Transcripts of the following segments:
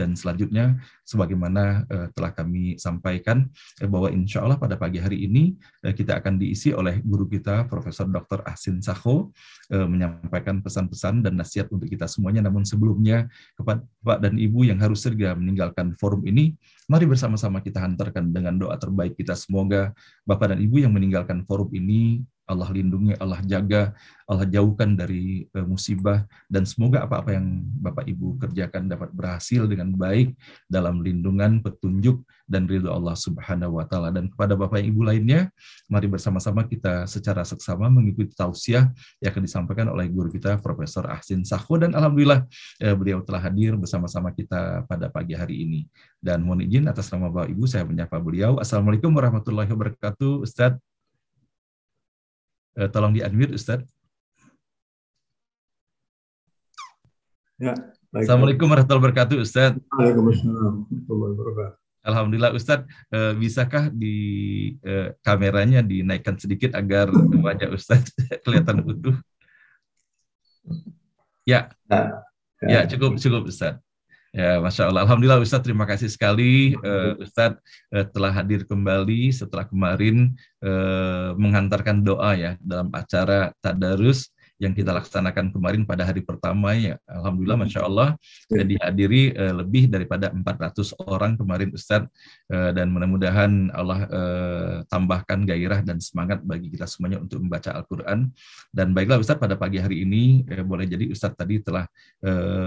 dan selanjutnya sebagaimana telah kami sampaikan bahwa insya Allah pada pagi hari ini kita akan diisi oleh guru kita Profesor Dr. Ahsin Sakho menyampaikan pesan-pesan dan nasihat untuk kita semuanya. Namun sebelumnya kepada Bapak dan Ibu yang harus segera meninggalkan forum ini, mari bersama-sama kita hantarkan dengan doa terbaik kita. Semoga Bapak dan Ibu yang meninggalkan forum ini Allah lindungi, Allah jaga, Allah jauhkan dari musibah, dan semoga apa-apa yang Bapak Ibu kerjakan dapat berhasil dengan baik dalam lindungan, petunjuk, dan ridho Allah Subhanahu wa Ta'ala. Dan kepada Bapak Ibu lainnya, mari bersama-sama kita secara seksama mengikuti tausiah yang akan disampaikan oleh guru kita Profesor Ahsin Sakho, dan alhamdulillah beliau telah hadir bersama-sama kita pada pagi hari ini. Dan mohon izin atas nama Bapak Ibu saya menyapa beliau. Assalamualaikum warahmatullahi wabarakatuh. Ustadz, tolong di-unmute Ustadz. Ya, baik. Assalamualaikum warahmatullahi wabarakatuh Ustadz. Waalaikumsalam warahmatullahi wabarakatuh. Alhamdulillah Ustadz, bisakah di kameranya dinaikkan sedikit agar wajah Ustadz kelihatan utuh? Ya, ya cukup Ustadz. Ya, Masya Allah. Alhamdulillah Ustadz, terima kasih sekali Ustadz telah hadir kembali setelah kemarin menghantarkan doa ya dalam acara Tadarus yang kita laksanakan kemarin pada hari pertama ya. Alhamdulillah Masya Allah dihadiri lebih daripada 400 orang kemarin Ustadz, dan mudah-mudahan Allah tambahkan gairah dan semangat bagi kita semuanya untuk membaca Al-Quran. Dan baiklah Ustadz, pada pagi hari ini boleh jadi Ustadz tadi telah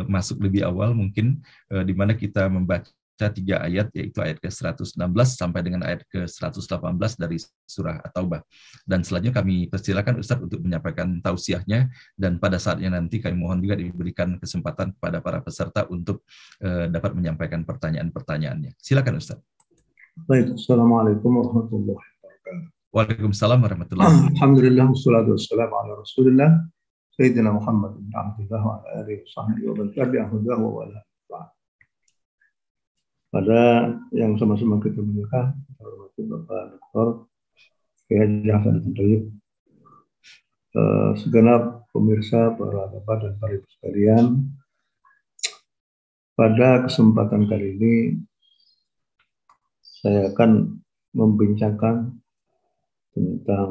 masuk lebih awal mungkin, di mana kita membaca 3 ayat, yaitu ayat ke-116 sampai dengan ayat ke-118 dari surah At-Taubah. Dan selanjutnya kami persilakan Ustadz untuk menyampaikan tausiahnya, dan pada saatnya nanti kami mohon juga diberikan kesempatan kepada para peserta untuk dapat menyampaikan pertanyaan-pertanyaannya. Silakan Ustadz. Baik, Assalamualaikum warahmatullahi wabarakatuh. Waalaikumsalam warahmatullahi wabarakatuh. Alhamdulillah, wassalatu wassalamu ala Rasulillah Sayyidina Muhammad bin Abdullah wa ala alihi wa sahbihi wa barakatuh. Pada yang sama-sama kita muliakan, Bapak Dr. Kiai Hasan Tayyib, segenap pemirsa, para bapak dan para ibu sekalian, pada kesempatan kali ini saya akan membincangkan tentang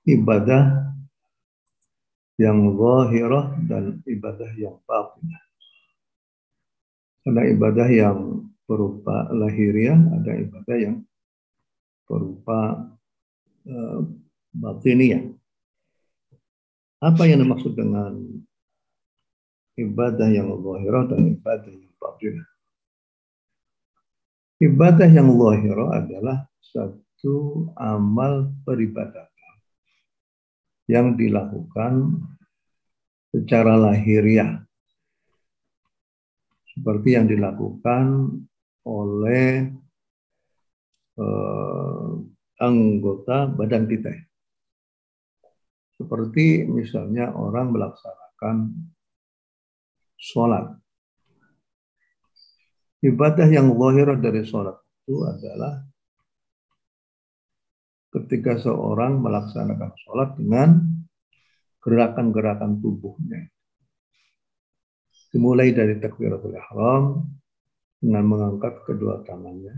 ibadah yang zahirah dan ibadah yang batinah. Ada ibadah yang berupa lahiriah, ada ibadah yang berupa batiniah. Apa yang dimaksud dengan ibadah yang zahirah dan ibadah yang batinah? Ibadah yang zahirah adalah satu amal peribadatan yang dilakukan secara lahiriah, seperti yang dilakukan oleh anggota badan kita. Seperti misalnya orang melaksanakan sholat. Ibadah yang zahirah dari sholat itu adalah ketika seorang melaksanakan sholat dengan gerakan-gerakan tubuhnya. Dimulai dari takbiratul ihram dengan mengangkat kedua tangannya,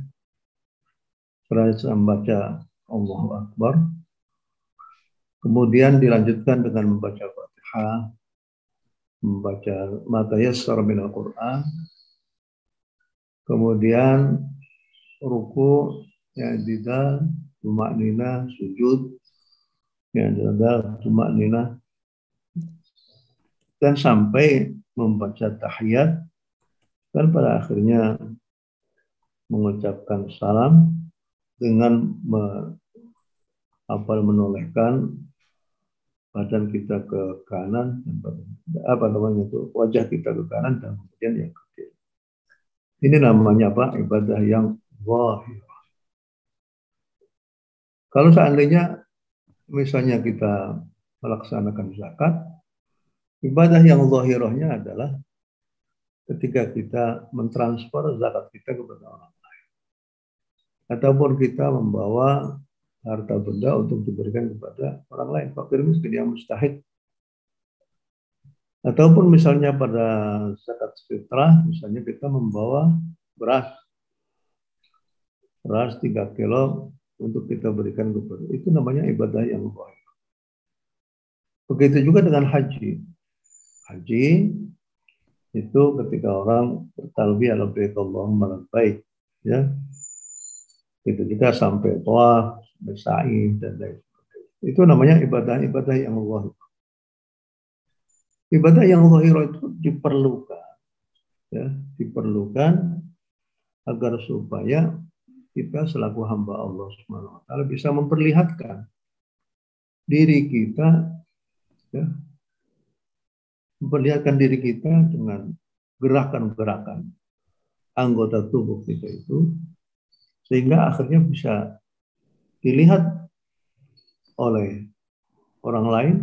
seraya membaca Allahu Akbar, kemudian dilanjutkan dengan membaca Fatihah, membaca ma tayassara minal Qur'an, kemudian ruku, i'tidal, tuma'ninah, sujud, i'tidal, tuma'ninah, dan sampai membaca tahiyat, dan pada akhirnya mengucapkan salam dengan menolehkan badan kita ke kanan, wajah kita ke kanan dan kemudian yang ke kiri. Ini namanya apa? Ibadah yang zahir. Kalau seandainya misalnya kita melaksanakan zakat, ibadah yang zahirahnya adalah ketika kita mentransfer zakat kita kepada orang lain, ataupun kita membawa harta benda untuk diberikan kepada orang lain, fakir miskin yang mustahik. Ataupun misalnya pada zakat fitrah, misalnya kita membawa beras 3 kilo untuk kita berikan kepada, itu namanya ibadah yang zahir. Begitu juga dengan haji. Haji itu ketika orang bertalbiyah labbaik Allahumma labbaik, ya, itu juga sampai tawaf, bersa'i dan lain sebagainya. Itu namanya ibadah-ibadah yang zahir. Ibadah yang zahir itu diperlukan, ya, diperlukan agar supaya kita selaku hamba Allah Subhanahu wa taala bisa memperlihatkan diri kita, ya, memperlihatkan diri kita dengan gerakan-gerakan anggota tubuh kita itu, sehingga akhirnya bisa dilihat oleh orang lain,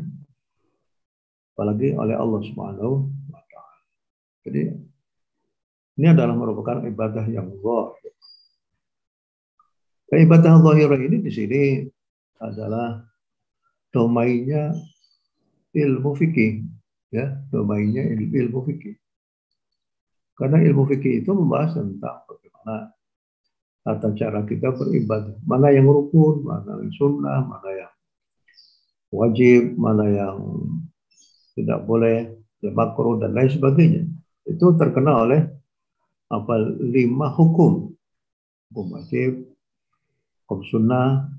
apalagi oleh Allah Subhanahu wa taala. Jadi ini adalah merupakan ibadah yang zahir. Ibadah zahir ini di sini adalah domainnya ilmu fikih, ya, domainnya ilmu fikih. Karena ilmu fikih itu membahas tentang bagaimana tata cara kita beribadah, mana yang rukun, mana yang sunnah, mana yang wajib, mana yang tidak boleh, ya, makruh dan lain sebagainya. Itu terkena oleh 5 hukum. Hukum wajib, hukum sunnah,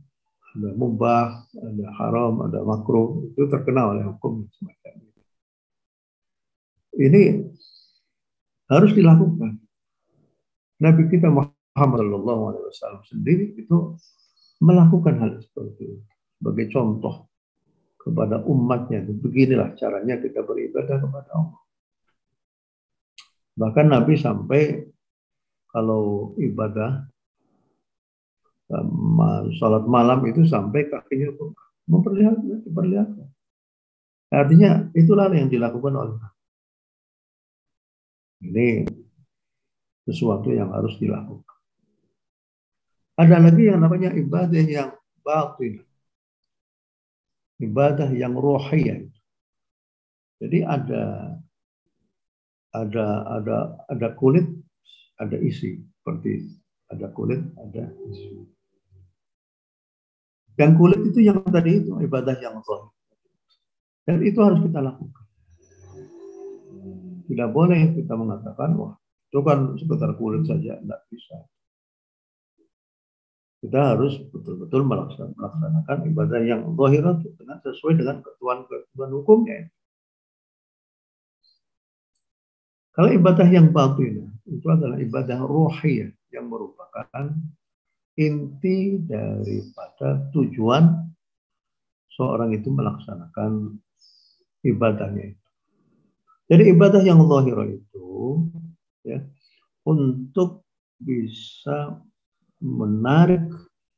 ada mubah, ada haram, ada makruh. Itu terkena oleh hukum semacam ini. Ini harus dilakukan. Nabi kita Muhammad SAW sendiri itu melakukan hal seperti itu sebagai contoh kepada umatnya. Beginilah caranya kita beribadah kepada Allah. Bahkan Nabi sampai kalau ibadah salat malam itu sampai kakinya memperlihatkan. Artinya itulah yang dilakukan oleh Nabi. Ini sesuatu yang harus dilakukan. Ada lagi yang namanya ibadah yang batin, ibadah yang rohiyah. Jadi ada kulit, ada isi, seperti ada kulit, ada isi. Yang kulit itu yang tadi itu ibadah yang zahir. Dan itu harus kita lakukan. Tidak boleh kita mengatakan, wah, itu kan sekedar kulit saja, tidak bisa. Kita harus betul-betul melaksanakan ibadah yang zahir sesuai dengan ketentuan hukumnya. Kalau ibadah yang batin itu adalah ibadah ruhiyah yang merupakan inti daripada tujuan seorang itu melaksanakan ibadahnya. Jadi ibadah yang zahir itu, ya, untuk bisa menarik,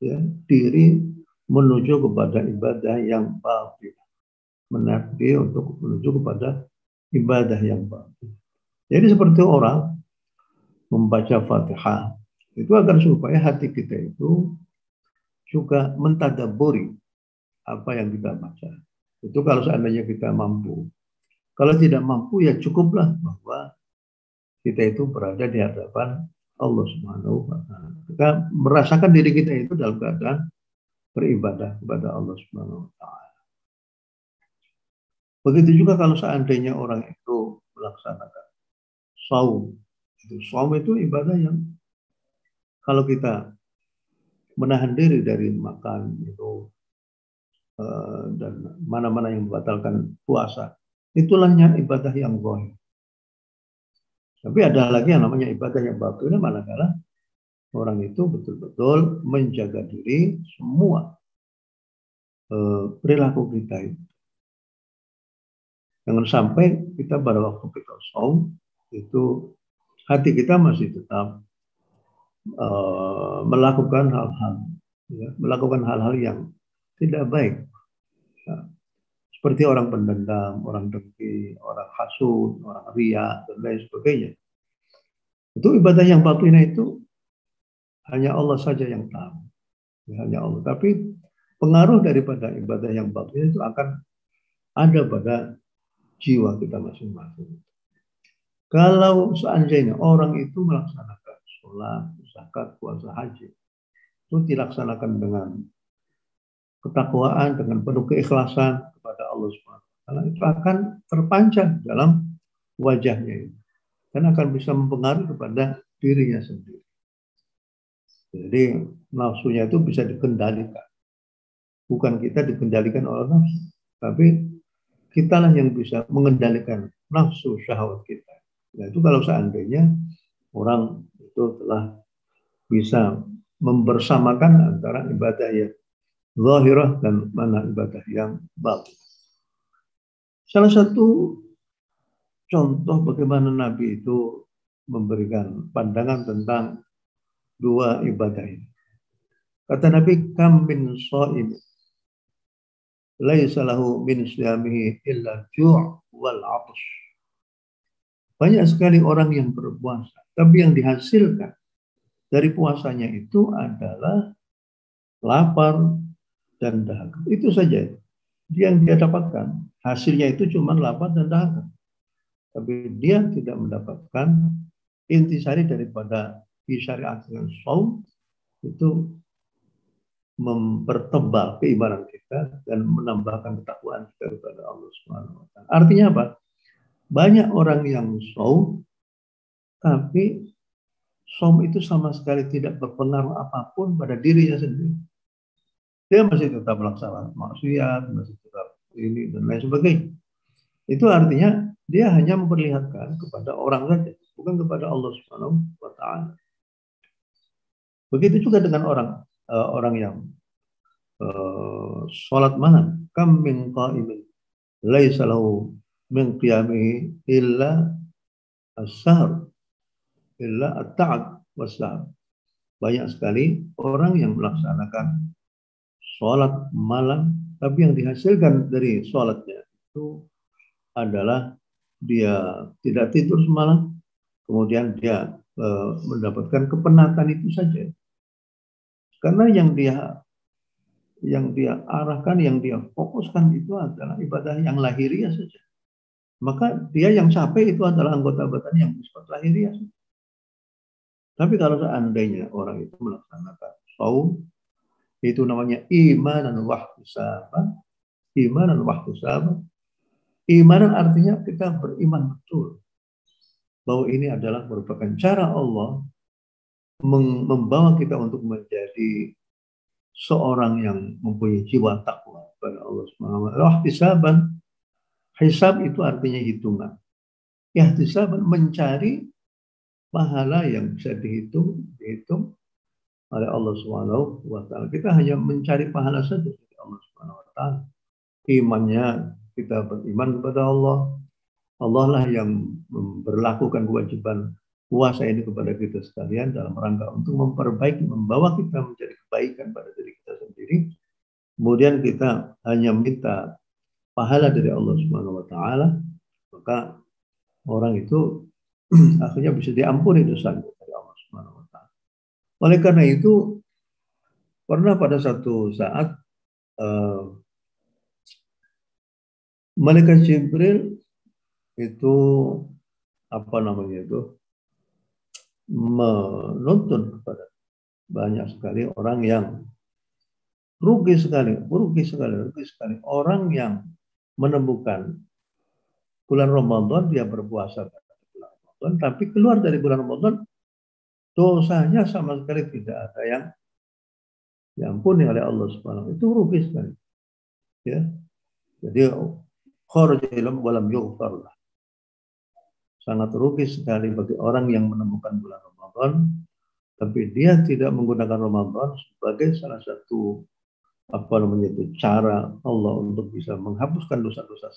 ya, diri menuju kepada ibadah yang batin, menarik diri untuk menuju kepada ibadah yang batin. Jadi seperti orang membaca Fatihah itu agar supaya hati kita itu juga mentadaburi apa yang kita baca. Itu kalau seandainya kita mampu. Kalau tidak mampu, ya cukuplah bahwa kita itu berada di hadapan Allah Subhanahu wa taala. Kita merasakan diri kita itu dalam keadaan beribadah kepada Allah Subhanahu wa taala. Begitu juga kalau seandainya orang itu melaksanakan saum. Saum itu ibadah yang kalau kita menahan diri dari makan itu dan mana-mana yang membatalkan puasa, itulah ibadah yang zahir. Tapi ada lagi yang namanya ibadah yang batin, manakala orang itu betul-betul menjaga diri semua perilaku kita itu. Jangan sampai kita pada waktu kita saum itu hati kita masih tetap melakukan hal-hal yang tidak baik. Ya. Seperti orang pendendam, orang dengki, orang hasud, orang riya, dan lain sebagainya. Itu ibadah yang batinnya itu hanya Allah saja yang tahu. Ya, hanya Allah. Tapi pengaruh daripada ibadah yang batin itu akan ada pada jiwa kita masing-masing. Kalau seandainya orang itu melaksanakan sholat, zakat, puasa, haji, itu dilaksanakan dengan ketakwaan, dengan penuh keikhlasan kepada Allah SWT, itu akan terpancar dalam wajahnya ini, dan akan bisa mempengaruhi kepada dirinya sendiri. Jadi nafsunya itu bisa dikendalikan. Bukan kita dikendalikan oleh nafsu, tapi kitalah yang bisa mengendalikan nafsu syahwat kita. Nah, itu kalau seandainya orang itu telah bisa membersamakan antara ibadah yang zahirah dan mana ibadah yang batin. Salah satu contoh bagaimana Nabi itu memberikan pandangan tentang dua ibadah ini. Kata Nabi, kam min sha'im laisa lahu min siyamihi illa ju' wal 'atash. Banyak sekali orang yang berpuasa, tapi yang dihasilkan dari puasanya itu adalah lapar dan dahaga. Itu saja yang dia dapatkan. Hasilnya itu cuma lapar dan dahaga. Tapi dia tidak mendapatkan intisari daripada disyariatkan shaum, itu mempertebal keimanan kita dan menambahkan ketakwaan kita kepada Allah Subhanahu wa taala. Artinya apa? Banyak orang yang shaum, tapi shaum itu sama sekali tidak berpengaruh apapun pada dirinya sendiri. Dia masih tetap melaksanakan maksiat, masih tetap ini dan lain sebagainya. Itu artinya dia hanya memperlihatkan kepada orang saja, bukan kepada Allah Subhanahu wa taala. Begitu juga dengan orang yang sholat malam, kam min qa'imin laisa lahu min qiyamihi illa as-sahr illa at-ta'ab was-sahr. Banyak sekali orang yang melaksanakan sholat malam, tapi yang dihasilkan dari sholatnya itu adalah dia tidak tidur semalam, kemudian dia mendapatkan kepenatan itu saja. Karena yang dia arahkan, yang dia fokuskan itu adalah ibadah yang lahiriah saja. Maka dia yang capek itu adalah anggota badan yang bersifat lahiriah. Tapi kalau seandainya orang itu melaksanakan shaum, itu namanya imanan wahtisaban. Imanan wahtisaban. Imanan artinya kita beriman betul bahwa ini adalah merupakan cara Allah membawa kita untuk menjadi seorang yang mempunyai jiwa takwa kepada Allah Subhanahu wa taala. Wahtisaban, hisab itu artinya hitungan. Ihtisaban, mencari pahala yang bisa dihitung oleh Allah Subhanahu wa taala. Kita hanya mencari pahala saja dari Allah Subhanahu wa taala. Imannya, kita beriman kepada Allah. Allah lah yang memberlakukan kewajiban puasa ini kepada kita sekalian dalam rangka untuk memperbaiki, membawa kita menjadi kebaikan pada diri kita sendiri. Kemudian kita hanya minta pahala dari Allah Subhanahu wa taala, maka orang itu akhirnya bisa diampuni dosanya dari Allah Subhanahu wa taala. Oleh karena itu, pernah pada satu saat Malaikat Jibril itu menuntun kepada banyak sekali orang yang rugi sekali orang yang menemukan bulan Ramadan, dia berpuasa pada bulan Ramadan, tapi keluar dari bulan Ramadan dosanya sama sekali tidak ada yang diampuni oleh Allah Subhanahu. Itu rugi sekali. Ya. Jadi kharaja ilam walam yughfar lah. Sangat rugi sekali bagi orang yang menemukan bulan Ramadan, tapi dia tidak menggunakan Ramadan sebagai salah satu cara Allah untuk bisa menghapuskan dosa-dosa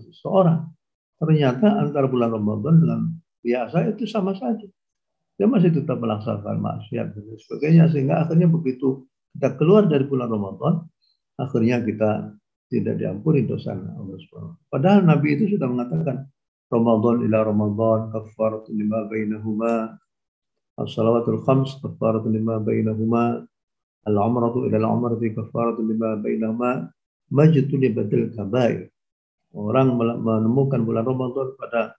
seseorang. Ternyata antara bulan Ramadan dengan biasa itu sama saja. Dia masih tetap melaksanakan maksiat dan sebagainya, sehingga akhirnya begitu kita keluar dari bulan Ramadan, akhirnya kita tidak diampuni dosa Allah Subhanahu. Padahal Nabi itu sudah mengatakan Ramadan ila Ramadan kafaratun lima bainahuma, as-salawatul khams kafaratun lima bainahuma, al-umratu ila al-umrati kafaratun lima bainahuma, majtunibatil kabair. Orang menemukan bulan Ramadan pada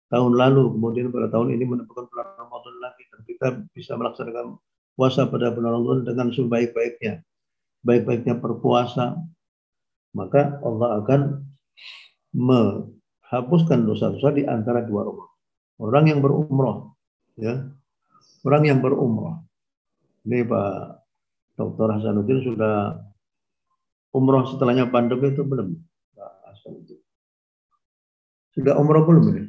tahun lalu, kemudian pada tahun ini menemukan bulan Ramadan lagi, dan kita bisa melaksanakan puasa pada bulan Ramadan dengan sebaik-baiknya, baik-baiknya berpuasa, maka Allah akan menghapuskan dosa-dosa di antara dua Ramadan. Orang yang berumrah, ya, orang yang berumrah. Ini Pak Dr. Hasanuddin sudah umrah setelahnya pandemi itu belum? Pak Hasanuddin. Sudah umrah belum ini?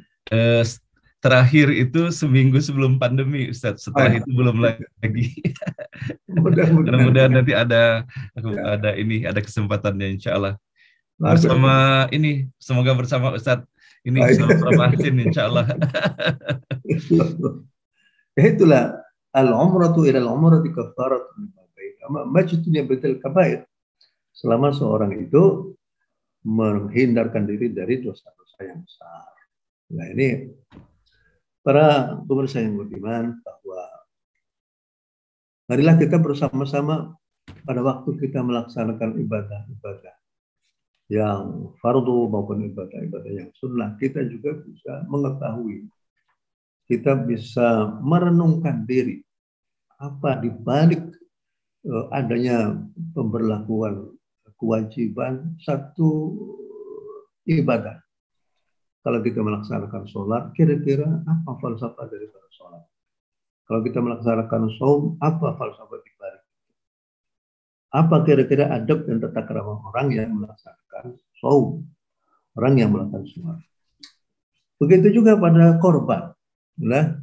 Terakhir itu seminggu sebelum pandemi, Ustadz. Setelah itu belum lagi. Mudah-mudahan nanti ada kesempatannya, insya Allah. Bersama ini, semoga bersama Ustadz ini bersama Mahsin, insya Allah. Itulah al-umratu ila al-umrati kafaratun lima bain. Majtuniya bil kabair. Selama seorang itu menghindarkan diri dari dosa-dosa yang besar. Nah, ini para pemirsa yang beriman, bahwa marilah kita bersama-sama pada waktu kita melaksanakan ibadah-ibadah yang fardu maupun ibadah-ibadah yang sunnah, kita juga bisa mengetahui, kita bisa merenungkan diri apa di balik adanya pemberlakuan kewajiban satu ibadah. Kalau kita melaksanakan sholat, kira-kira apa falsafah daripada sholat? Kalau kita melaksanakan saum, apa falsafah di balik? Apa kira-kira adab dan tata krama orang yang melaksanakan saum, orang yang melakukan sholat? Begitu juga pada korban. Nah,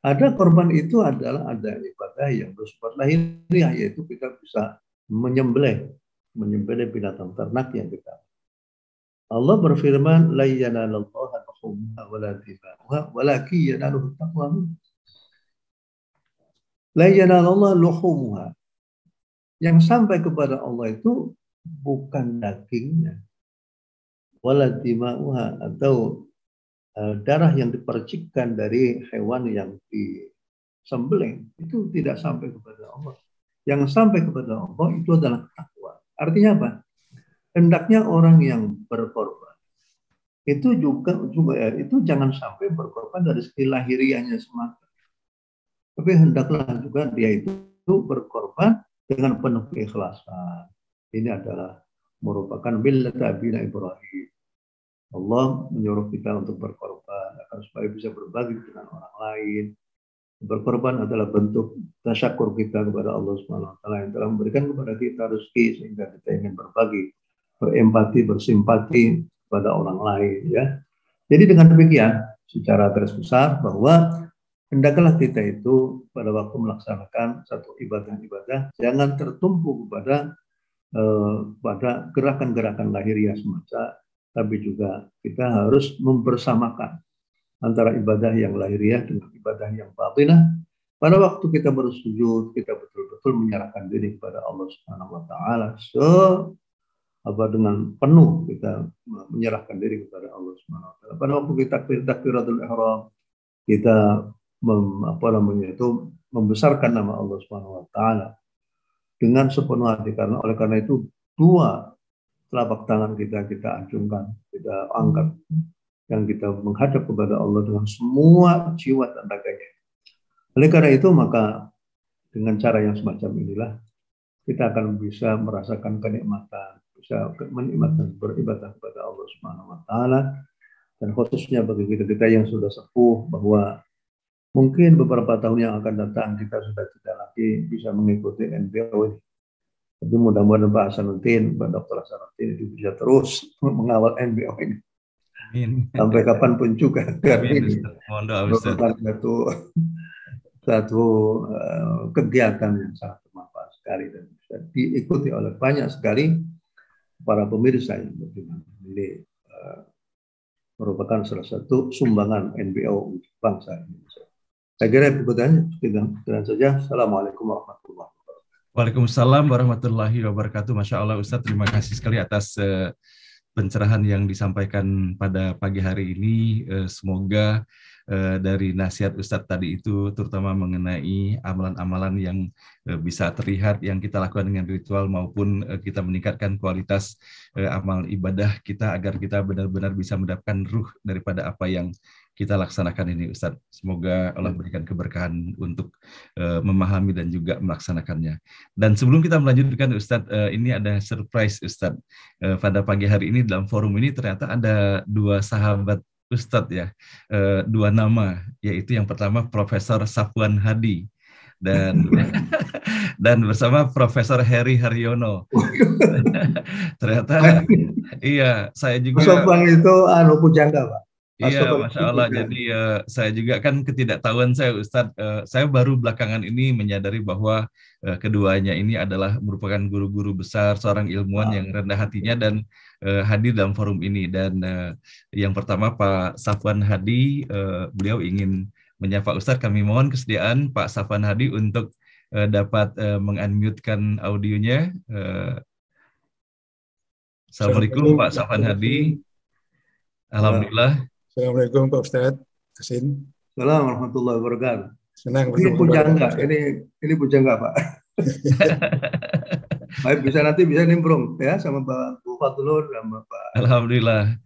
ada korban itu adalah ada ibadah yang bersifat lahiriah, yaitu kita bisa menyembelih binatang ternak yang kita. Allah berfirman, la yanalallaha luhumuha wala dima'uha walakin yanaluhu taqwa minkum. La yanalallaha luhumuha. Yang sampai kepada Allah itu bukan dagingnya, wala dima'uha, atau darah yang dipercikkan dari hewan yang disembelih, itu tidak sampai kepada Allah. Yang sampai kepada Allah itu adalah takwa. Artinya apa? Hendaknya orang yang berkorban itu juga itu jangan sampai berkorban dari segi lahiriahnya semata, tapi hendaklah juga dia itu berkorban dengan penuh keikhlasan. Ini adalah merupakan millat abina Ibrahim. Allah menyuruh kita untuk berkorban agar supaya bisa berbagi dengan orang lain. Berkorban adalah bentuk tasyakur kita kepada Allah Subhanahu wa taala yang telah memberikan kepada kita rezeki sehingga kita ingin berbagi, berempati, bersimpati kepada orang lain, ya. Jadi dengan demikian secara garis besar bahwa hendaklah kita itu pada waktu melaksanakan satu ibadah-ibadah jangan tertumpu pada gerakan-gerakan lahiriah semata, tapi juga kita harus membersamakan antara ibadah yang lahiriah dengan ibadah yang batinah. Pada waktu kita bersujud, kita betul-betul menyerahkan diri kepada Allah Subhanahu wa taala. Dengan penuh kita menyerahkan diri kepada Allah Subhanahu wa taala. Pada waktu kita takbiratul ihram, kita membesarkan nama Allah Subhanahu wa taala dengan sepenuh hati, oleh karena itu dua telapak tangan kita acungkan, kita angkat, yang kita menghadap kepada Allah dengan semua jiwa dan raganya. Oleh karena itu maka dengan cara yang semacam inilah kita akan bisa merasakan kenikmatan, bisa menikmati beribadah kepada Allah Subhanahu wa taala, dan khususnya bagi kita yang sudah sepuh, bahwa mungkin beberapa tahun yang akan datang kita sudah tidak lagi bisa mengikuti NBO ini. Tapi mudah-mudahan Pak Hasanuddin, Pak Dr. Hasanuddin itu bisa terus mengawal NBO ini. Amin. Sampai kapanpun juga. Amin, ini merupakan satu kegiatan yang sangat bermanfaat sekali dan bisa diikuti oleh banyak sekali para pemirsa yang beriman. Ini merupakan salah satu sumbangan NBO untuk bangsa Indonesia. Saya kira itu saja. Assalamualaikum warahmatullahi wabarakatuh. Waalaikumsalam warahmatullahi wabarakatuh. Masya Allah Ustadz, terima kasih sekali atas pencerahan yang disampaikan pada pagi hari ini. Semoga dari nasihat Ustadz tadi itu, terutama mengenai amalan-amalan yang bisa terlihat yang kita lakukan dengan ritual maupun kita meningkatkan kualitas amal ibadah kita agar kita benar-benar bisa mendapatkan ruh daripada apa yang kita laksanakan ini, Ustadz. Semoga Allah berikan keberkahan untuk memahami dan juga melaksanakannya. Dan sebelum kita melanjutkan, Ustadz, ini ada surprise, Ustadz. Pada pagi hari ini dalam forum ini ternyata ada dua sahabat Ustadz ya, dua nama, yaitu yang pertama Profesor Safwan Hadi dan dan bersama Profesor Heri Haryono. Ternyata iya, saya juga. Mas Sofwan itu pujangga, Pak. Iya, Masya Allah. Jadi saya juga kan ketidaktahuan saya, Ustadz. Saya baru belakangan ini menyadari bahwa keduanya ini adalah merupakan guru-guru besar, seorang ilmuwan yang rendah hatinya dan hadir dalam forum ini. Dan yang pertama Pak Safwan Hadi, beliau ingin menyapa Ustadz. Kami mohon kesediaan Pak Safwan Hadi untuk dapat mengunmute-kan audionya. Assalamualaikum Pak Safwan Hadi. Alhamdulillah. Assalamualaikum Pak Ustadz Hasin. Assalamualaikum warahmatullahi wabarakatuh. Senang ini pujangga, ini pujangga Pak. Baik, nanti bisa nimbrung ya sama Pak Bu Fatulur sama Pak. Alhamdulillah.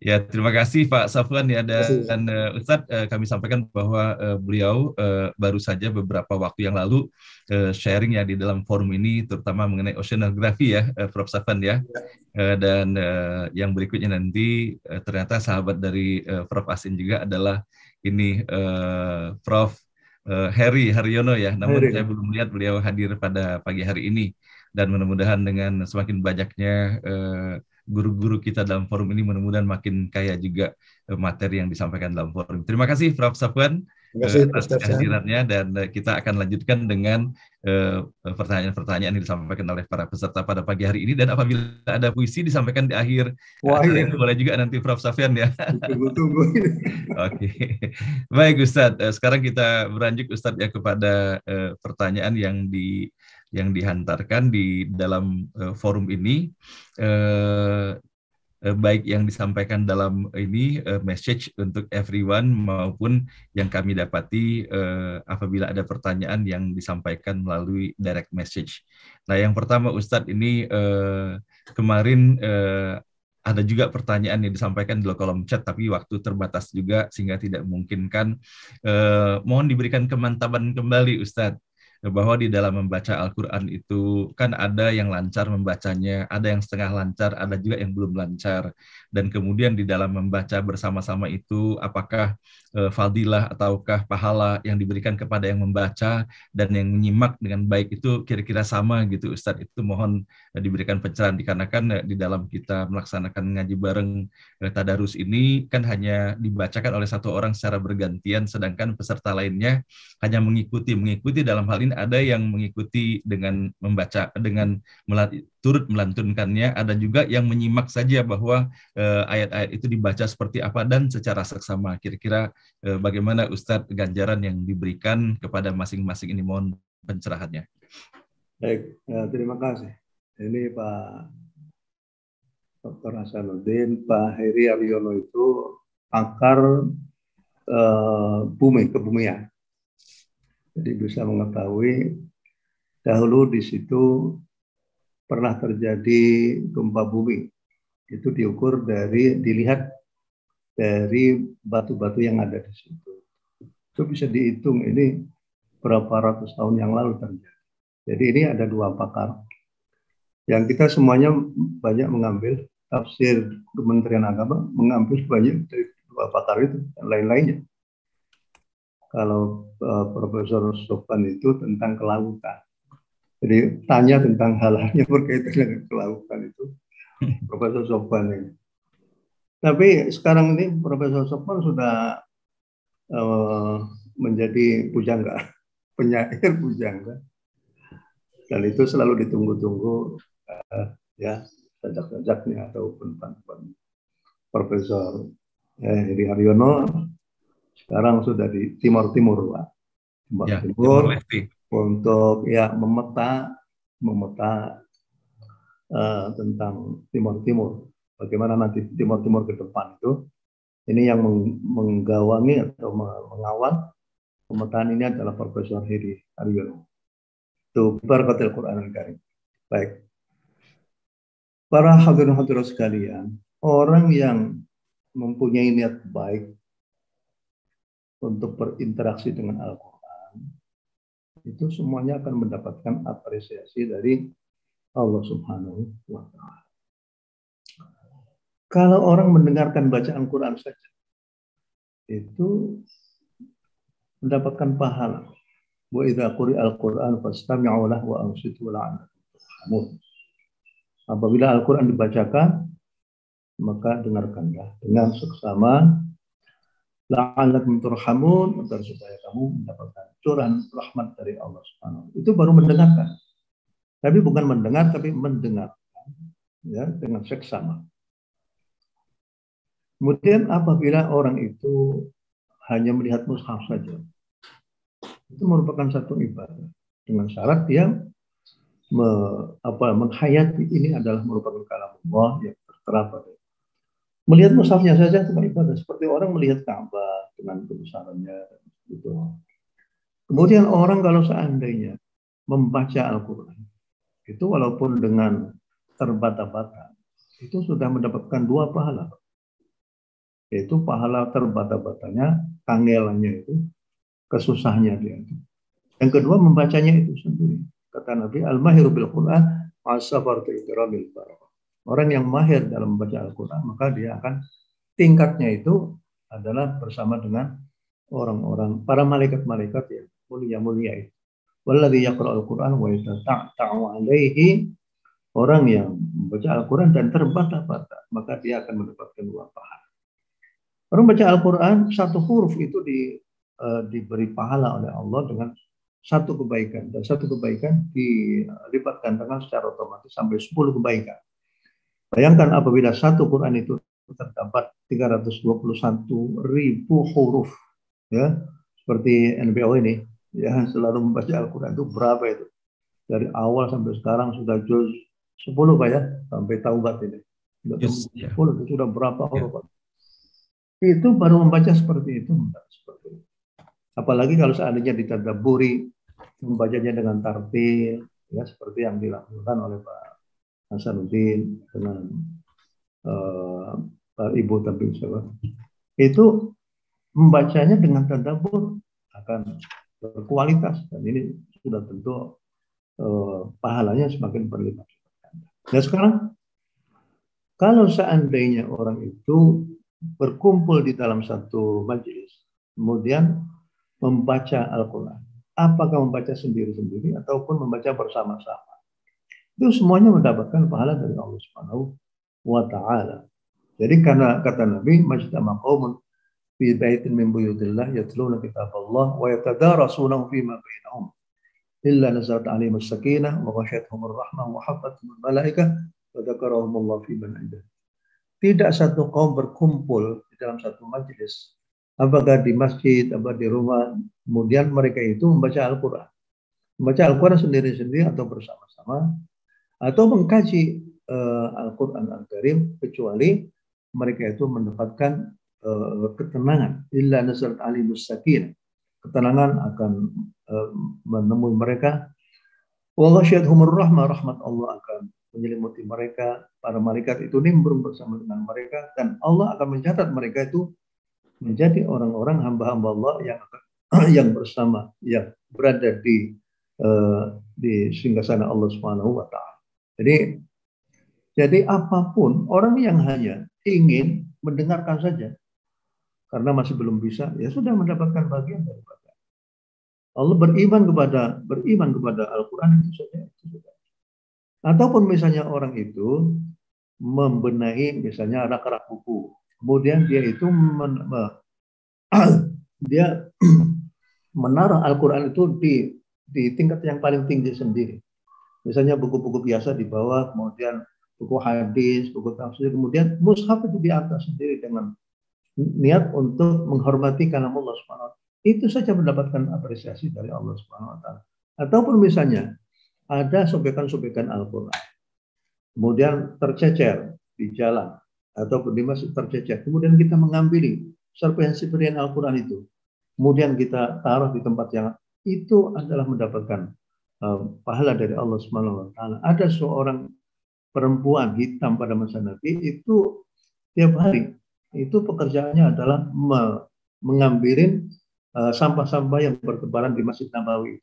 Ya, terima kasih Pak Safwan ya, dan Ustadz, kami sampaikan bahwa beliau baru saja beberapa waktu yang lalu sharing ya di dalam forum ini, terutama mengenai oceanografi ya, Prof. Safwan ya. Dan yang berikutnya nanti ternyata sahabat dari Prof. Asin juga adalah ini Prof. Heri Haryono ya, namun saya belum melihat beliau hadir pada pagi hari ini. Dan mudah-mudahan dengan semakin banyaknya guru-guru kita dalam forum ini, mudah-mudahan makin kaya juga materi yang disampaikan dalam forum. Terima kasih Prof. Safwan atas kehadirannya, dan kita akan lanjutkan dengan pertanyaan-pertanyaan yang disampaikan oleh para peserta pada pagi hari ini. Dan apabila ada puisi disampaikan di akhir acara ini, boleh juga nanti Prof. Safwan ya. Tunggu. Oke. Baik Ustadz, sekarang kita beranjak Ustadz ya kepada pertanyaan yang dihantarkan di dalam forum ini, baik yang disampaikan dalam ini message untuk everyone maupun yang kami dapati apabila ada pertanyaan yang disampaikan melalui direct message. Nah, yang pertama Ustadz, ini kemarin ada juga pertanyaan yang disampaikan di kolom chat, tapi waktu terbatas juga sehingga tidak memungkinkan. Mohon diberikan kemantapan kembali Ustadz, bahwa di dalam membaca Al-Quran itu kan ada yang lancar membacanya, ada yang setengah lancar, ada juga yang belum lancar. Dan kemudian di dalam membaca bersama-sama itu, apakah fadilah ataukah pahala yang diberikan kepada yang membaca dan yang menyimak dengan baik itu kira-kira sama gitu Ustadz. Itu mohon diberikan pencerahan, dikarenakan di dalam kita melaksanakan ngaji bareng tadarus ini kan hanya dibacakan oleh satu orang secara bergantian, sedangkan peserta lainnya hanya mengikuti dalam hal ini ada yang mengikuti dengan membaca, dengan turut melantunkannya, ada juga yang menyimak saja bahwa ayat-ayat itu dibaca seperti apa dan secara seksama. Kira-kira bagaimana Ustadz ganjaran yang diberikan kepada masing-masing ini, mohon pencerahannya. Baik, terima kasih. Ini Pak Dr. Hasanuddin, Pak Heri Haryono itu pakar kebumian. Jadi bisa mengetahui dahulu di situ pernah terjadi gempa bumi. Itu dilihat dari batu-batu yang ada di situ. Itu bisa dihitung ini berapa ratus tahun yang lalu terjadi. Jadi ini ada dua pakar. Yang kita semuanya banyak mengambil tafsir Kementerian Agama, mengambil banyak dari dua pakar itu dan lain-lainnya. Kalau Profesor Sofwan itu tentang kelautan. Jadi tanya tentang hal-hal yang berkaitan dengan kelautan itu Profesor Sofwan ini. Tapi sekarang ini Profesor Sofwan sudah menjadi pujangga, penyair pujangga. Dan itu selalu ditunggu-tunggu ya sajak-sajaknya ataupun pantuan Profesor Heri Haryono. Sekarang sudah di Timur Pak. Timur untuk ya memeta tentang Timur. Bagaimana nanti Timur ke depan itu Ini yang menggawangi atau mengawal pemetaan ini adalah Profesor Heri Aryono. Itu Barakatul Quran Al-Karim. Baik. Para hadirin-hadirat sekalian, orang yang mempunyai niat baik untuk berinteraksi dengan Al-Quran, itu semuanya akan mendapatkan apresiasi dari Allah Subhanahu wa Ta'ala. Kalau orang mendengarkan bacaan Quran saja, itu mendapatkan pahala. Wa idza quri'al Qur'an fastami'u lahu wa ansitu la'allakum turhamun. Apabila Al-Quran dibacakan, maka dengarkanlah dengan seksama, la'allakum turhamun, agar supaya kamu mendapatkan curahan rahmat dari Allah Subhanahu. Itu baru mendengarkan. Tapi bukan mendengar, tapi mendengarkan, ya, dengan seksama. Kemudian apabila orang itu hanya melihat mushaf saja, itu merupakan satu ibadah. Dengan syarat dia menghayati ini adalah merupakan kalam Allah yang tertera pada. Melihat mushafnya saja itu ibadah, seperti orang melihat Ka'bah dengan kebesarannya gitu. Kemudian orang kalau seandainya membaca Al-Quran itu walaupun dengan terbata-bata, itu sudah mendapatkan dua pahala. Yaitu pahala terbata-batanya, kangelannya itu, kesusahnya dia itu. Yang kedua membacanya itu sendiri. Kata Nabi, al-mahiru bil Quran as-safartu ikramil barakah. Orang yang mahir dalam membaca Al-Quran, maka dia akan tingkatnya itu adalah bersama dengan orang-orang, para malaikat-malaikat yang mulia-mulia itu. Walladzi yaqra'ul Quran wa yatata'u alaihi, orang yang membaca Al-Quran dan terbata-bata, maka dia akan mendapatkan dua pahala. Orang baca Al-Quran, satu huruf itu diberi pahala oleh Allah dengan satu kebaikan, dan satu kebaikan dilipat gandakan secara otomatis sampai 10 kebaikan. Bayangkan apabila satu Quran itu terdapat 321.000 huruf, ya, seperti NBO ini, ya, selalu membaca Al-Quran itu berapa itu? Dari awal sampai sekarang sudah juz 10 Pak ya, sampai taubat ini. Yes, 10 itu sudah berapa huruf? Itu baru membaca seperti itu. Apalagi kalau seandainya ditadabburi, membacanya dengan tartil, ya, seperti yang dilakukan oleh Pak Hasanuddin dengan Ibu Tabib Syawal. Itu membacanya dengan tadabbur akan berkualitas, dan ini sudah tentu pahalanya semakin berlipat. Nah sekarang, kalau seandainya orang itu berkumpul di dalam satu majelis, kemudian membaca Al-Quran, apakah membaca sendiri-sendiri ataupun membaca bersama-sama, itu semuanya mendapatkan pahala dari Allah Subhanahu wa Ta'ala. Jadi karena kata Nabi, majtama qaumun fi baitin min buyutillah yatluna kitaballah wa yatadarasunahu fima bainahum illa nazalat 'alaihim as-sakinah wa ghashiyatuhum ar-rahmah wa hafathum al-malaikah wa dzakarahum Allah fi man 'indah. Tidak satu kaum berkumpul di dalam satu majelis, apakah di masjid, apakah di rumah, kemudian mereka itu membaca Al-Quran. Membaca Al-Quran sendiri-sendiri atau bersama-sama, atau mengkaji Al-Quran Al-Karim, kecuali mereka itu mendapatkan ketenangan. Illa nazalat 'alaihimus sakinah. Ketenangan akan menemui mereka. Wa ghashiyatuhumur rahmah, rahmat Allah akan menyelimuti mereka. Para malaikat itu nimbrung bersama dengan mereka, dan Allah akan mencatat mereka itu menjadi orang-orang hamba-hamba Allah yang bersama, yang berada di singgasana Allah Subhanahu wa Ta'ala. Jadi apapun, orang yang hanya ingin mendengarkan saja karena masih belum bisa, ya sudah mendapatkan bagian daripada Allah. Beriman kepada Al-Quran itu saja, itu sudah. Ataupun misalnya orang itu membenahi misalnya rak-rak buku, kemudian dia itu dia menaruh Al-Quran itu di tingkat yang paling tinggi sendiri. Misalnya buku-buku biasa di bawah, kemudian buku hadis, buku tafsir, kemudian mushaf itu di atas sendiri dengan niat untuk menghormati kalam Allah Subhanahu wa Ta'ala. Itu saja mendapatkan apresiasi dari Allah Subhanahu wa Ta'ala. Ataupun misalnya ada sobekan-sobekan Al-Quran, kemudian tercecer di jalan, ataupun di masjid tercecer, kemudian kita mengambil serpihan-serpihan Al-Quran itu, kemudian kita taruh di tempat yang itu adalah mendapatkan pahala dari Allah Subhanahu wa taala. Ada seorang perempuan hitam pada masa Nabi itu tiap hari itu pekerjaannya adalah mengambilin sampah-sampah yang bertebaran di Masjid Nabawi.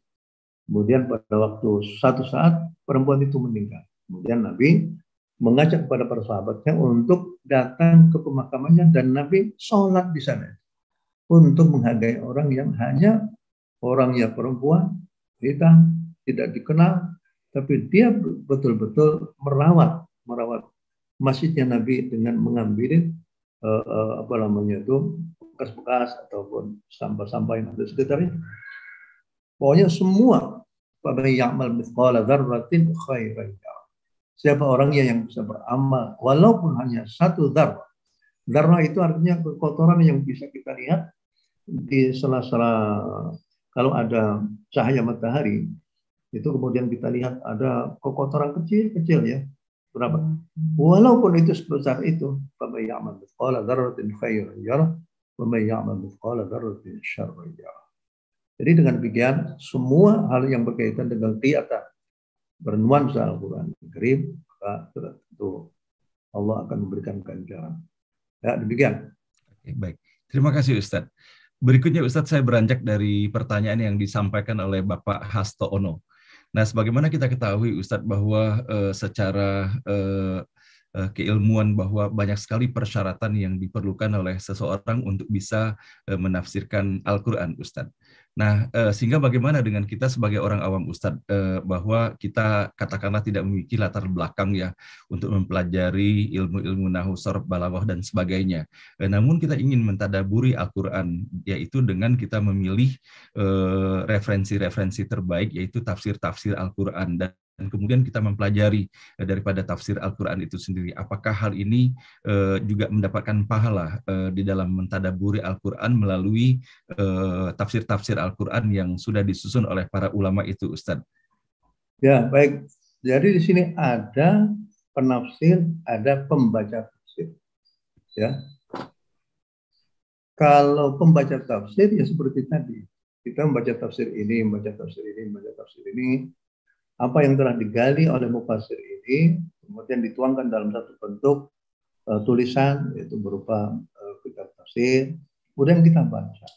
Kemudian pada waktu satu saat perempuan itu meninggal. Kemudian Nabi mengajak kepada para sahabatnya untuk datang ke pemakamannya dan Nabi sholat di sana untuk menghargai orang yang hanya orangnya perempuan hitam tidak dikenal, tapi dia betul-betul merawat masjidnya Nabi dengan mengambil apa namanya itu bekas-bekas ataupun sampah-sampah yang ada sekitarnya. Pokoknya semua pada ya'mal mithqala dzarratin khairan yarah. Siapa orangnya yang bisa beramal walaupun hanya satu dzarrah. Dzarrah itu artinya kotoran yang bisa kita lihat di sela-sela kalau ada cahaya matahari itu kemudian kita lihat ada kotoran kecil-kecil ya. Berapa? Walaupun itu sebesar itu, pada ya'mal mithqala dzarratin khairan yarah, wa may ya'mal mithqala dzarratin syarran yarah. Jadi dengan demikian semua hal yang berkaitan dengan qiyatan bernuansa Al-Quran Karim, maka tentu Allah akan memberikan ganjaran. Ya, demikian. Oke, baik. Terima kasih Ustadz. Berikutnya Ustadz, saya beranjak dari pertanyaan yang disampaikan oleh Bapak Hasto Ono. Nah, sebagaimana kita ketahui Ustadz bahwa secara keilmuan bahwa banyak sekali persyaratan yang diperlukan oleh seseorang untuk bisa menafsirkan Al-Quran, Ustadz. Nah, sehingga bagaimana dengan kita sebagai orang awam, Ustadz, bahwa kita katakanlah tidak memiliki latar belakang ya untuk mempelajari ilmu-ilmu nahwu, sharh, balaghah dan sebagainya. Namun kita ingin mentadaburi Al-Quran, yaitu dengan kita memilih referensi-referensi terbaik, yaitu tafsir-tafsir Al-Quran, dan kemudian kita mempelajari daripada tafsir Al-Quran itu sendiri. Apakah hal ini juga mendapatkan pahala di dalam mentadaburi Al-Quran melalui tafsir-tafsir Al-Quran yang sudah disusun oleh para ulama itu, Ustadz? Ya, baik. Jadi di sini ada penafsir, ada pembaca tafsir. Ya. Kalau pembaca tafsir ya seperti tadi. Kita membaca tafsir ini, membaca tafsir ini, membaca tafsir ini. Apa yang telah digali oleh mufassir ini kemudian dituangkan dalam satu bentuk tulisan, yaitu berupa kitab tafsir, kemudian kita baca.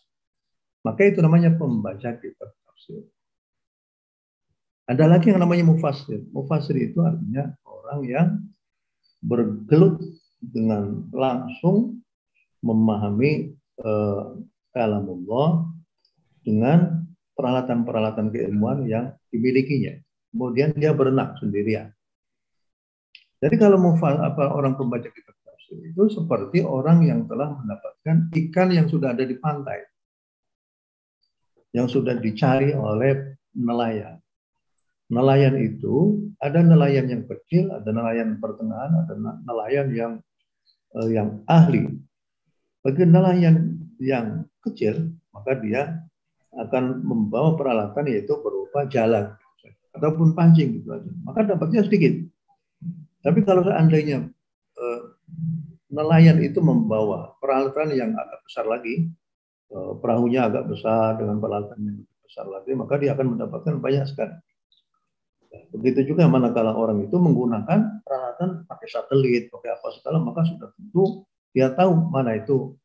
Maka itu namanya pembaca kitab tafsir. Ada lagi yang namanya mufassir. Mufassir itu artinya orang yang bergelut dengan langsung memahami kalamullah dengan peralatan-peralatan keilmuan yang dimilikinya. Kemudian dia berenang sendirian. Jadi kalau orang pembaca kitab tafsir itu seperti orang yang telah mendapatkan ikan yang sudah ada di pantai, yang sudah dicari oleh nelayan. Nelayan itu ada nelayan yang kecil, ada nelayan pertengahan, ada nelayan yang ahli. Bagi nelayan yang kecil, maka dia akan membawa peralatan yaitu berupa jalan ataupun pancing gitu aja. Maka dapatnya sedikit. Tapi kalau seandainya nelayan itu membawa peralatan yang agak besar lagi, perahunya agak besar dengan peralatan yang lebih besar lagi, maka dia akan mendapatkan banyak sekali. Begitu juga manakala orang itu menggunakan peralatan pakai satelit, pakai apa segala, maka sudah tentu dia tahu mana itu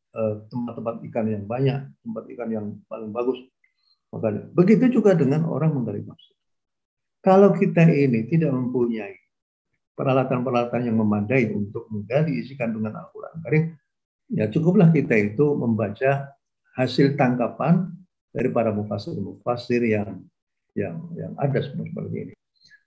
tempat-tempat ikan yang banyak, tempat ikan yang paling bagus. Maka begitu juga dengan orang menggali tafsir. Kalau kita ini tidak mempunyai peralatan-peralatan yang memadai untuk menggali isi kandungan Al-Quran Karim, ya cukuplah kita itu membaca hasil tangkapan dari para mufassir yang ada seperti ini.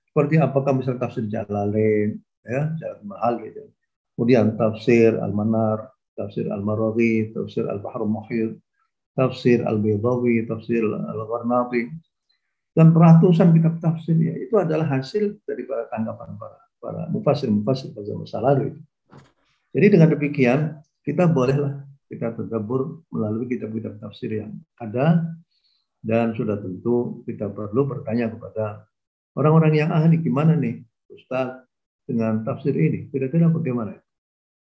Seperti apakah misalnya tafsir Jalalain, ya, Jalalain Mahal gitu. Kemudian tafsir Al-Manar, tafsir Al-Maraghi, tafsir Al-Bahr Al-Muhit, tafsir Al-Baydawi, tafsir Al-Gharnati, dan ratusan kitab tafsir ya, itu adalah hasil dari tanggapan para mufassir pada masa lalu itu. Jadi dengan demikian kita bolehlah kita tadabbur melalui kitab-kitab tafsir yang ada, dan sudah tentu kita perlu bertanya kepada orang-orang yang ahli, gimana nih Ustaz dengan tafsir ini, kira-kira bagaimana?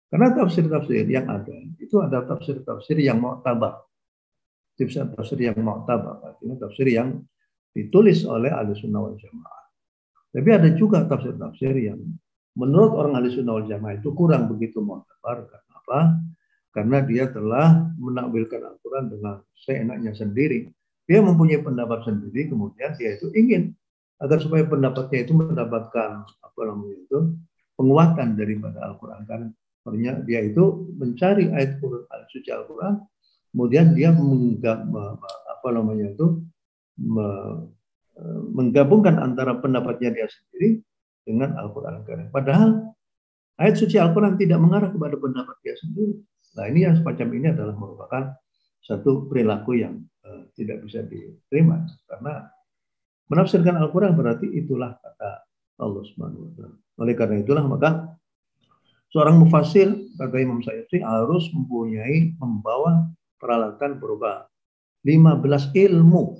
Karena tafsir-tafsir yang ada itu ada tafsir-tafsir yang mu'tabar. Tafsir yang mu'tabar artinya tafsir yang ditulis oleh Ahlussunnah wal Jamaah. Tapi ada juga tafsir-tafsir yang menurut orang Ahlussunnah wal Jamaah itu kurang begitu mu'tabar. Karena apa? Karena dia telah menakwilkan Al-Quran dengan seenaknya sendiri. Dia mempunyai pendapat sendiri, kemudian dia itu ingin agar supaya pendapatnya itu mendapatkan penguatan daripada Al-Quran. Karena dia itu mencari ayat suci Al-Quran, kemudian dia menggabungkan antara pendapatnya dia sendiri dengan Al-Quran. Padahal ayat suci Al-Quran tidak mengarah kepada pendapat dia sendiri. Nah, ini yang semacam ini adalah merupakan satu perilaku yang tidak bisa diterima, karena menafsirkan Al-Quran berarti itulah kata Allah Subhanahu wa Ta'ala. Oleh karena itulah maka seorang mufassir, kata Imam Syafi'i, harus membawa peralatan berupa 15 ilmu.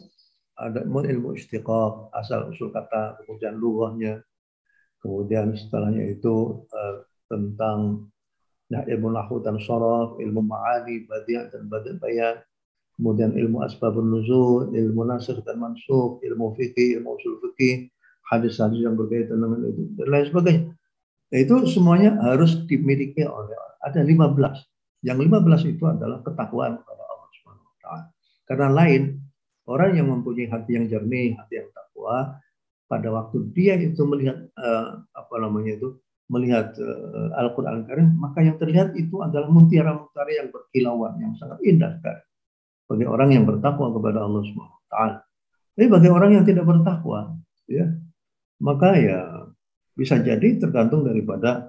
Ada ilmu istiqaq, asal usul kata, kemudian lughahnya, kemudian setelahnya itu tentang ilmu nahwu dan sharaf, ilmu ma'ani, badi' dan bayan, kemudian ilmu asbabun nuzul, ilmu nasikh dan mansukh, ilmu fikih, ilmu usul fikih, hadis-hadis yang berkaitan dengan itu dan lain sebagainya. Itu semuanya harus dimiliki oleh orang. Ada 15. Yang 15 itu adalah ketakwaan kepada Allah Subhanahu wa Ta'ala. Karena lain, orang yang mempunyai hati yang jernih, hati yang takwa, pada waktu dia itu melihat melihat Al-Quran Karim, maka yang terlihat itu adalah mutiara-mutiara yang berkilauan, yang sangat indah sekali bagi orang yang bertakwa kepada Allah Subhanahu wa Ta'ala. Tapi bagi orang yang tidak bertakwa, ya, maka ya bisa jadi tergantung daripada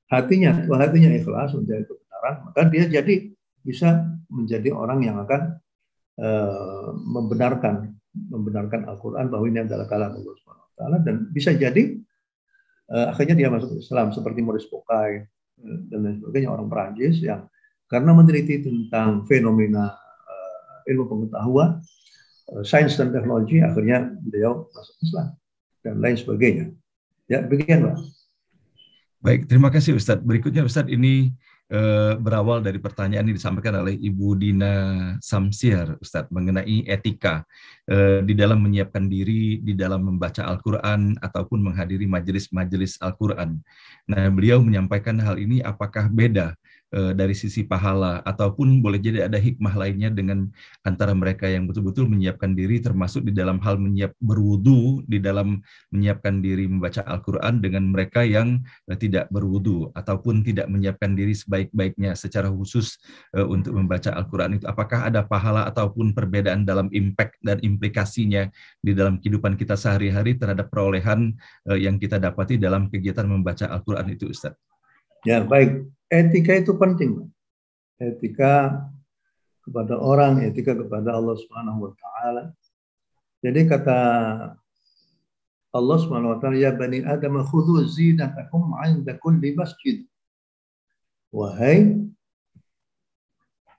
hatinya. Kalau hatinya ikhlas mencari kebenaran, maka dia jadi bisa menjadi orang yang akan membenarkan Al-Quran bahwa ini adalah kalam Allah Subhanahu wa Ta'ala, dan bisa jadi akhirnya dia masuk Islam seperti Maurice Bucaille dan lain sebagainya, orang Perancis yang karena meneliti tentang fenomena ilmu pengetahuan, sains dan teknologi, akhirnya beliau masuk Islam dan lain sebagainya. Ya, demikian, Pak. Baik, terima kasih Ustadz. Berikutnya Ustadz, ini berawal dari pertanyaan yang disampaikan oleh Ibu Dina Samsiar, Ustadz, mengenai etika di dalam menyiapkan diri, di dalam membaca Al-Quran, ataupun menghadiri majelis-majelis Al-Quran. Nah, beliau menyampaikan hal ini apakah beda dari sisi pahala, ataupun boleh jadi ada hikmah lainnya dengan antara mereka yang betul-betul menyiapkan diri, termasuk di dalam hal berwudu, di dalam menyiapkan diri membaca Al-Quran, dengan mereka yang tidak berwudu ataupun tidak menyiapkan diri sebaik-baiknya secara khusus untuk membaca Al-Quran itu. Apakah ada pahala ataupun perbedaan dalam impact dan implikasinya di dalam kehidupan kita sehari-hari terhadap perolehan yang kita dapati dalam kegiatan membaca Al-Quran itu, Ustaz? Ya, baik. Etika itu penting. Etika kepada orang, etika kepada Allah Subhanahu wa Ta'ala. Jadi kata Allah Subhanahu wa Ta'ala, ya bani Adam khudhu zinatakum 'inda kulli masjid. Wahai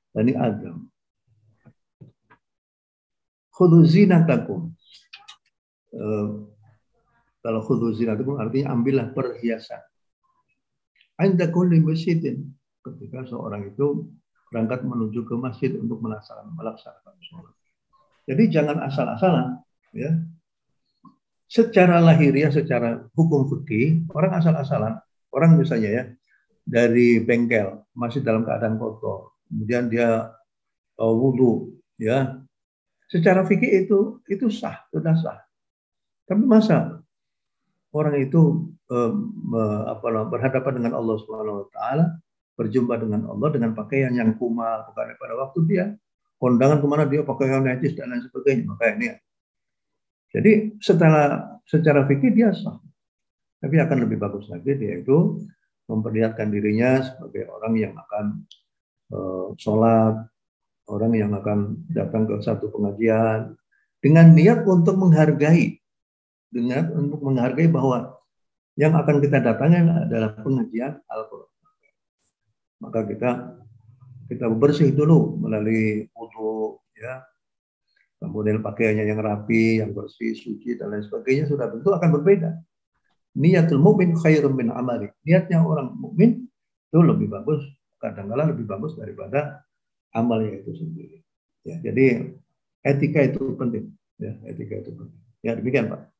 bani Adam, khudhu zinatakum. Kalau khudhu zinatakum artinya ambillah perhiasan. 'Inda kulli masjidin, ketika seorang itu berangkat menuju ke masjid untuk melaksanakan sholat. Jadi jangan asal-asalan, ya. Secara lahiriah, secara hukum fikih, orang asal-asalan, orang misalnya ya dari bengkel masih dalam keadaan kotor, kemudian dia wudu, ya. Secara fikih itu sah, sudah sah. Tapi masa orang itu berhadapan dengan Allah Subhanahu wa Ta'ala, berjumpa dengan Allah dengan pakaian yang kumal, bukan pada waktu dia kondangan kemana dia pakaian najis dan lain sebagainya, maka ini. Jadi secara fikih dia sah, tapi akan lebih bagus lagi dia itu memperlihatkan dirinya sebagai orang yang akan sholat, orang yang akan datang ke satu pengajian dengan niat untuk menghargai, bahwa yang akan kita datangi adalah pengajian Al-Quran. Maka kita bersih dulu melalui wudu, ya. Kemudian pakaiannya yang rapi, yang bersih, suci dan lain sebagainya, sudah tentu akan berbeda. Niatul mukmin khairun min amali. Niatnya orang mukmin itu lebih bagus, kadang-kadang lebih bagus daripada amalnya itu sendiri. Ya, jadi etika itu penting. Ya, etika itu penting. Ya, demikian Pak.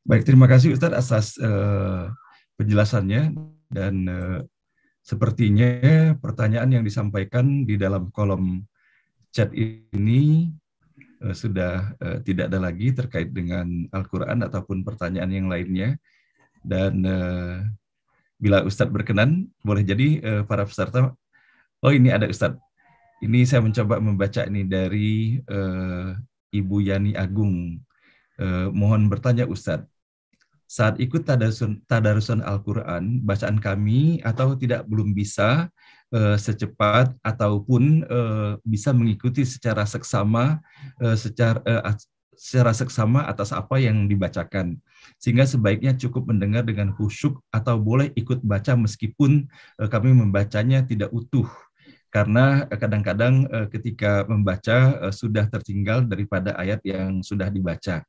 Baik, terima kasih Ustadz atas penjelasannya, dan sepertinya pertanyaan yang disampaikan di dalam kolom chat ini sudah tidak ada lagi terkait dengan Al-Quran ataupun pertanyaan yang lainnya. Dan bila Ustadz berkenan, boleh jadi para peserta, oh ini ada Ustadz. Ini saya mencoba membaca ini dari Ibu Yani Agung. Mohon bertanya Ustadz, saat ikut tadarusan Al-Quran, bacaan kami atau tidak belum bisa secepat ataupun bisa mengikuti secara seksama secara seksama atas apa yang dibacakan, sehingga sebaiknya cukup mendengar dengan khusyuk atau boleh ikut baca meskipun kami membacanya tidak utuh, karena kadang-kadang ketika membaca sudah tertinggal daripada ayat yang sudah dibaca.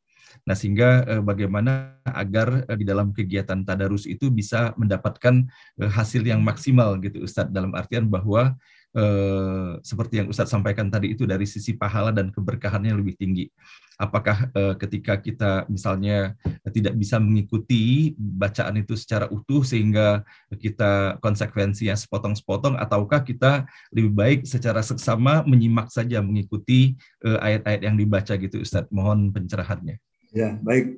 Nah, sehingga bagaimana agar di dalam kegiatan tadarus itu bisa mendapatkan hasil yang maksimal gitu Ustadz, dalam artian bahwa seperti yang Ustadz sampaikan tadi itu dari sisi pahala dan keberkahannya lebih tinggi. Apakah ketika kita misalnya tidak bisa mengikuti bacaan itu secara utuh sehingga kita konsekuensinya sepotong-sepotong, ataukah kita lebih baik secara seksama menyimak saja mengikuti ayat-ayat yang dibaca gitu Ustadz? Mohon pencerahannya. Ya, baik.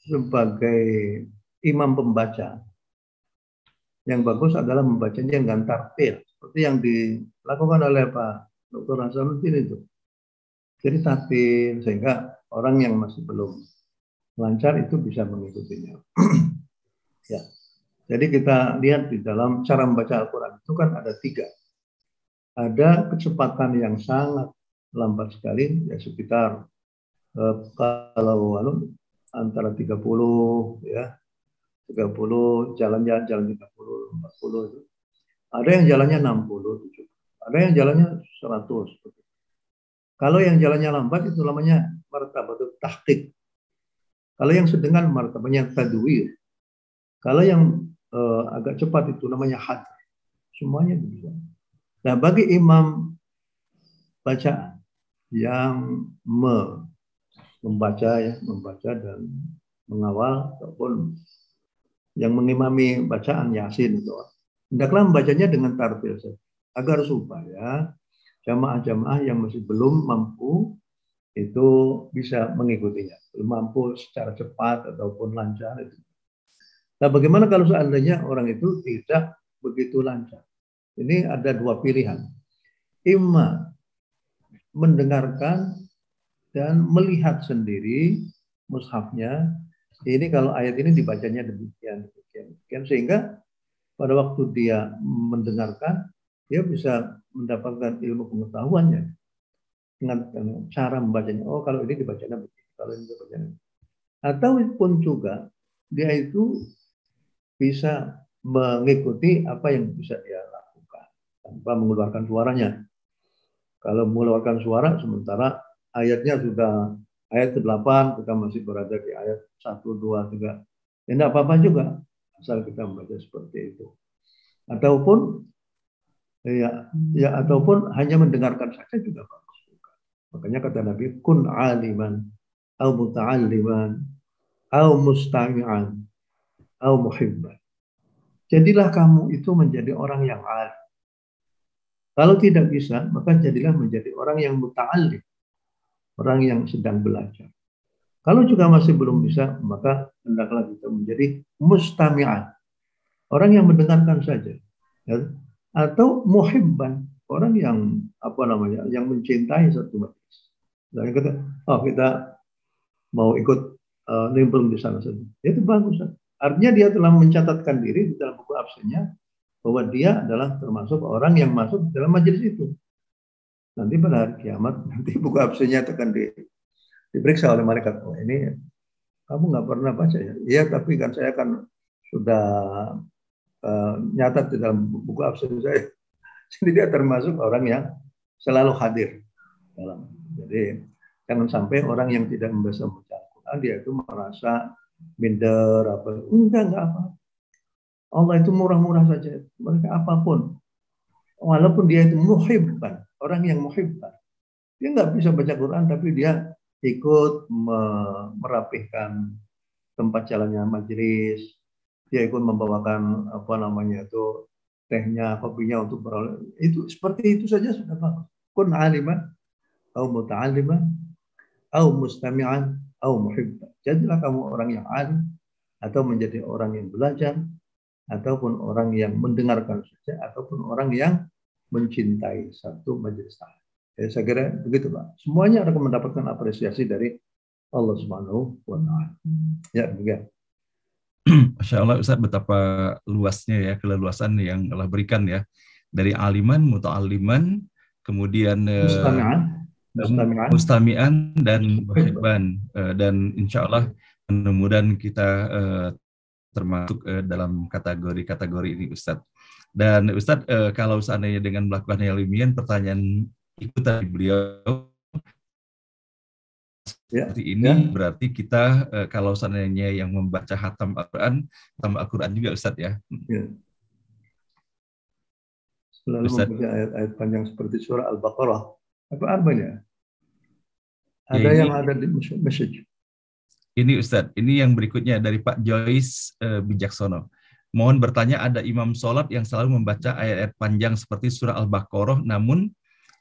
Sebagai imam pembaca, yang bagus adalah membacanya dengan tartil, seperti yang dilakukan oleh Pak Dr. Hasanuddin itu. Jadi tartil, sehingga orang yang masih belum lancar itu bisa mengikutinya. Ya. Jadi kita lihat di dalam cara membaca Al-Quran itu kan ada 3. Ada kecepatan yang sangat lambat sekali, ya sekitar kalau antara 30 ya, 30 jalan 30, 40 itu. Ada yang jalannya 60, 70. Ada yang jalannya 100. Kalau yang jalannya lambat itu namanya martabatul tahqiq. Kalau yang sedang martabatnya tadwir. Kalau yang agak cepat itu namanya had. Semuanya bisa. Nah, bagi imam bacaan yang membaca dan mengawal ataupun yang mengimami bacaan Yasin itu, hendaklah membacanya dengan tartil agar supaya jamaah-jamaah yang masih belum mampu itu bisa mengikutinya, belum mampu secara cepat ataupun lancar itu. Nah, bagaimana kalau seandainya orang itu tidak begitu lancar? Ini ada 2 pilihan. Imma mendengarkan dan melihat sendiri mushafnya. Ini kalau ayat ini dibacanya demikian, sehingga pada waktu dia mendengarkan, dia bisa mendapatkan ilmu pengetahuannya dengan cara membacanya. Oh, kalau ini dibacanya begini, kalau ini dibacanya. Ataupun juga dia itu bisa mengikuti apa yang bisa dia lakukan tanpa mengeluarkan suaranya. Kalau mengeluarkan suara, sementara ayatnya sudah ayat ke-8, kita masih berada di ayat 1, 2, 3. Ya, tidak apa-apa juga, asal kita membaca seperti itu. Ataupun ataupun hanya mendengarkan saja juga bagus. Makanya kata Nabi, kun aliman, au muta'alliman, au mustami'an, au muhibban. Jadilah kamu itu menjadi orang yang alim. Kalau tidak bisa, maka jadilah menjadi orang yang muta'allim, orang yang sedang belajar. Kalau juga masih belum bisa, maka hendaklah kita menjadi mustami'an, orang yang mendengarkan saja, ya. Atau muhibban, orang yang yang mencintai satu majelis. Dan kita mau ikut nimbrung di sana saja, itu bagus. Artinya dia telah mencatatkan diri di dalam buku absennya bahwa dia adalah termasuk orang yang masuk dalam majelis itu. Nanti pada hari kiamat, nanti buku absennya akan diperiksa oleh malaikat. Oh, ini kamu nggak pernah baca ya? Iya, tapi kan saya kan sudah nyatat di dalam buku absen saya. Jadi dia termasuk orang yang selalu hadir dalam. Jadi jangan sampai orang yang tidak bisa membaca Al-Quran dia itu merasa minder apa. Enggak apa. Allah itu murah-murah saja. Mereka apapun. Walaupun dia itu muhibban, orang yang muhibban. Dia nggak bisa baca Quran, tapi dia ikut merapihkan tempat jalannya majelis. Dia ikut membawakan apa namanya itu tehnya, kopinya untuk beroleh. Itu seperti itu saja sudah bagus. Kun aliman, au muta'alliman, au mustami'an, au muhibban. Jadilah kamu orang yang alim, atau menjadi orang yang belajar, ataupun orang yang mendengarkan saja, ataupun orang yang mencintai satu majelis taklim. Ya, saya kira begitu Pak. Semuanya akan mendapatkan apresiasi dari Allah Subhanahu wa Ta'ala. Ya, demikian. Masya Allah Ustaz, betapa luasnya ya keleluasan yang Allah berikan ya, dari aliman, muta'alliman, kemudian mustami'an dan muhibban, dan insya Allah mudah-mudahan kita termasuk dalam kategori ini Ustadz. Dan Ustadz, kalau seandainya dengan melakukan ilmiah, pertanyaan ikut dari beliau seperti ini, berarti kita kalau seandainya yang membaca hatam Al-Quran juga Ustadz ya. Selalu membaca ayat-ayat panjang seperti surah Al-Baqarah. Apa ya? Ada ya, yang ada di message. Ini Ustadz, ini yang berikutnya dari Pak Joyce Bijaksono. Mohon bertanya, ada imam sholat yang selalu membaca ayat-ayat panjang seperti surah Al-Baqarah, namun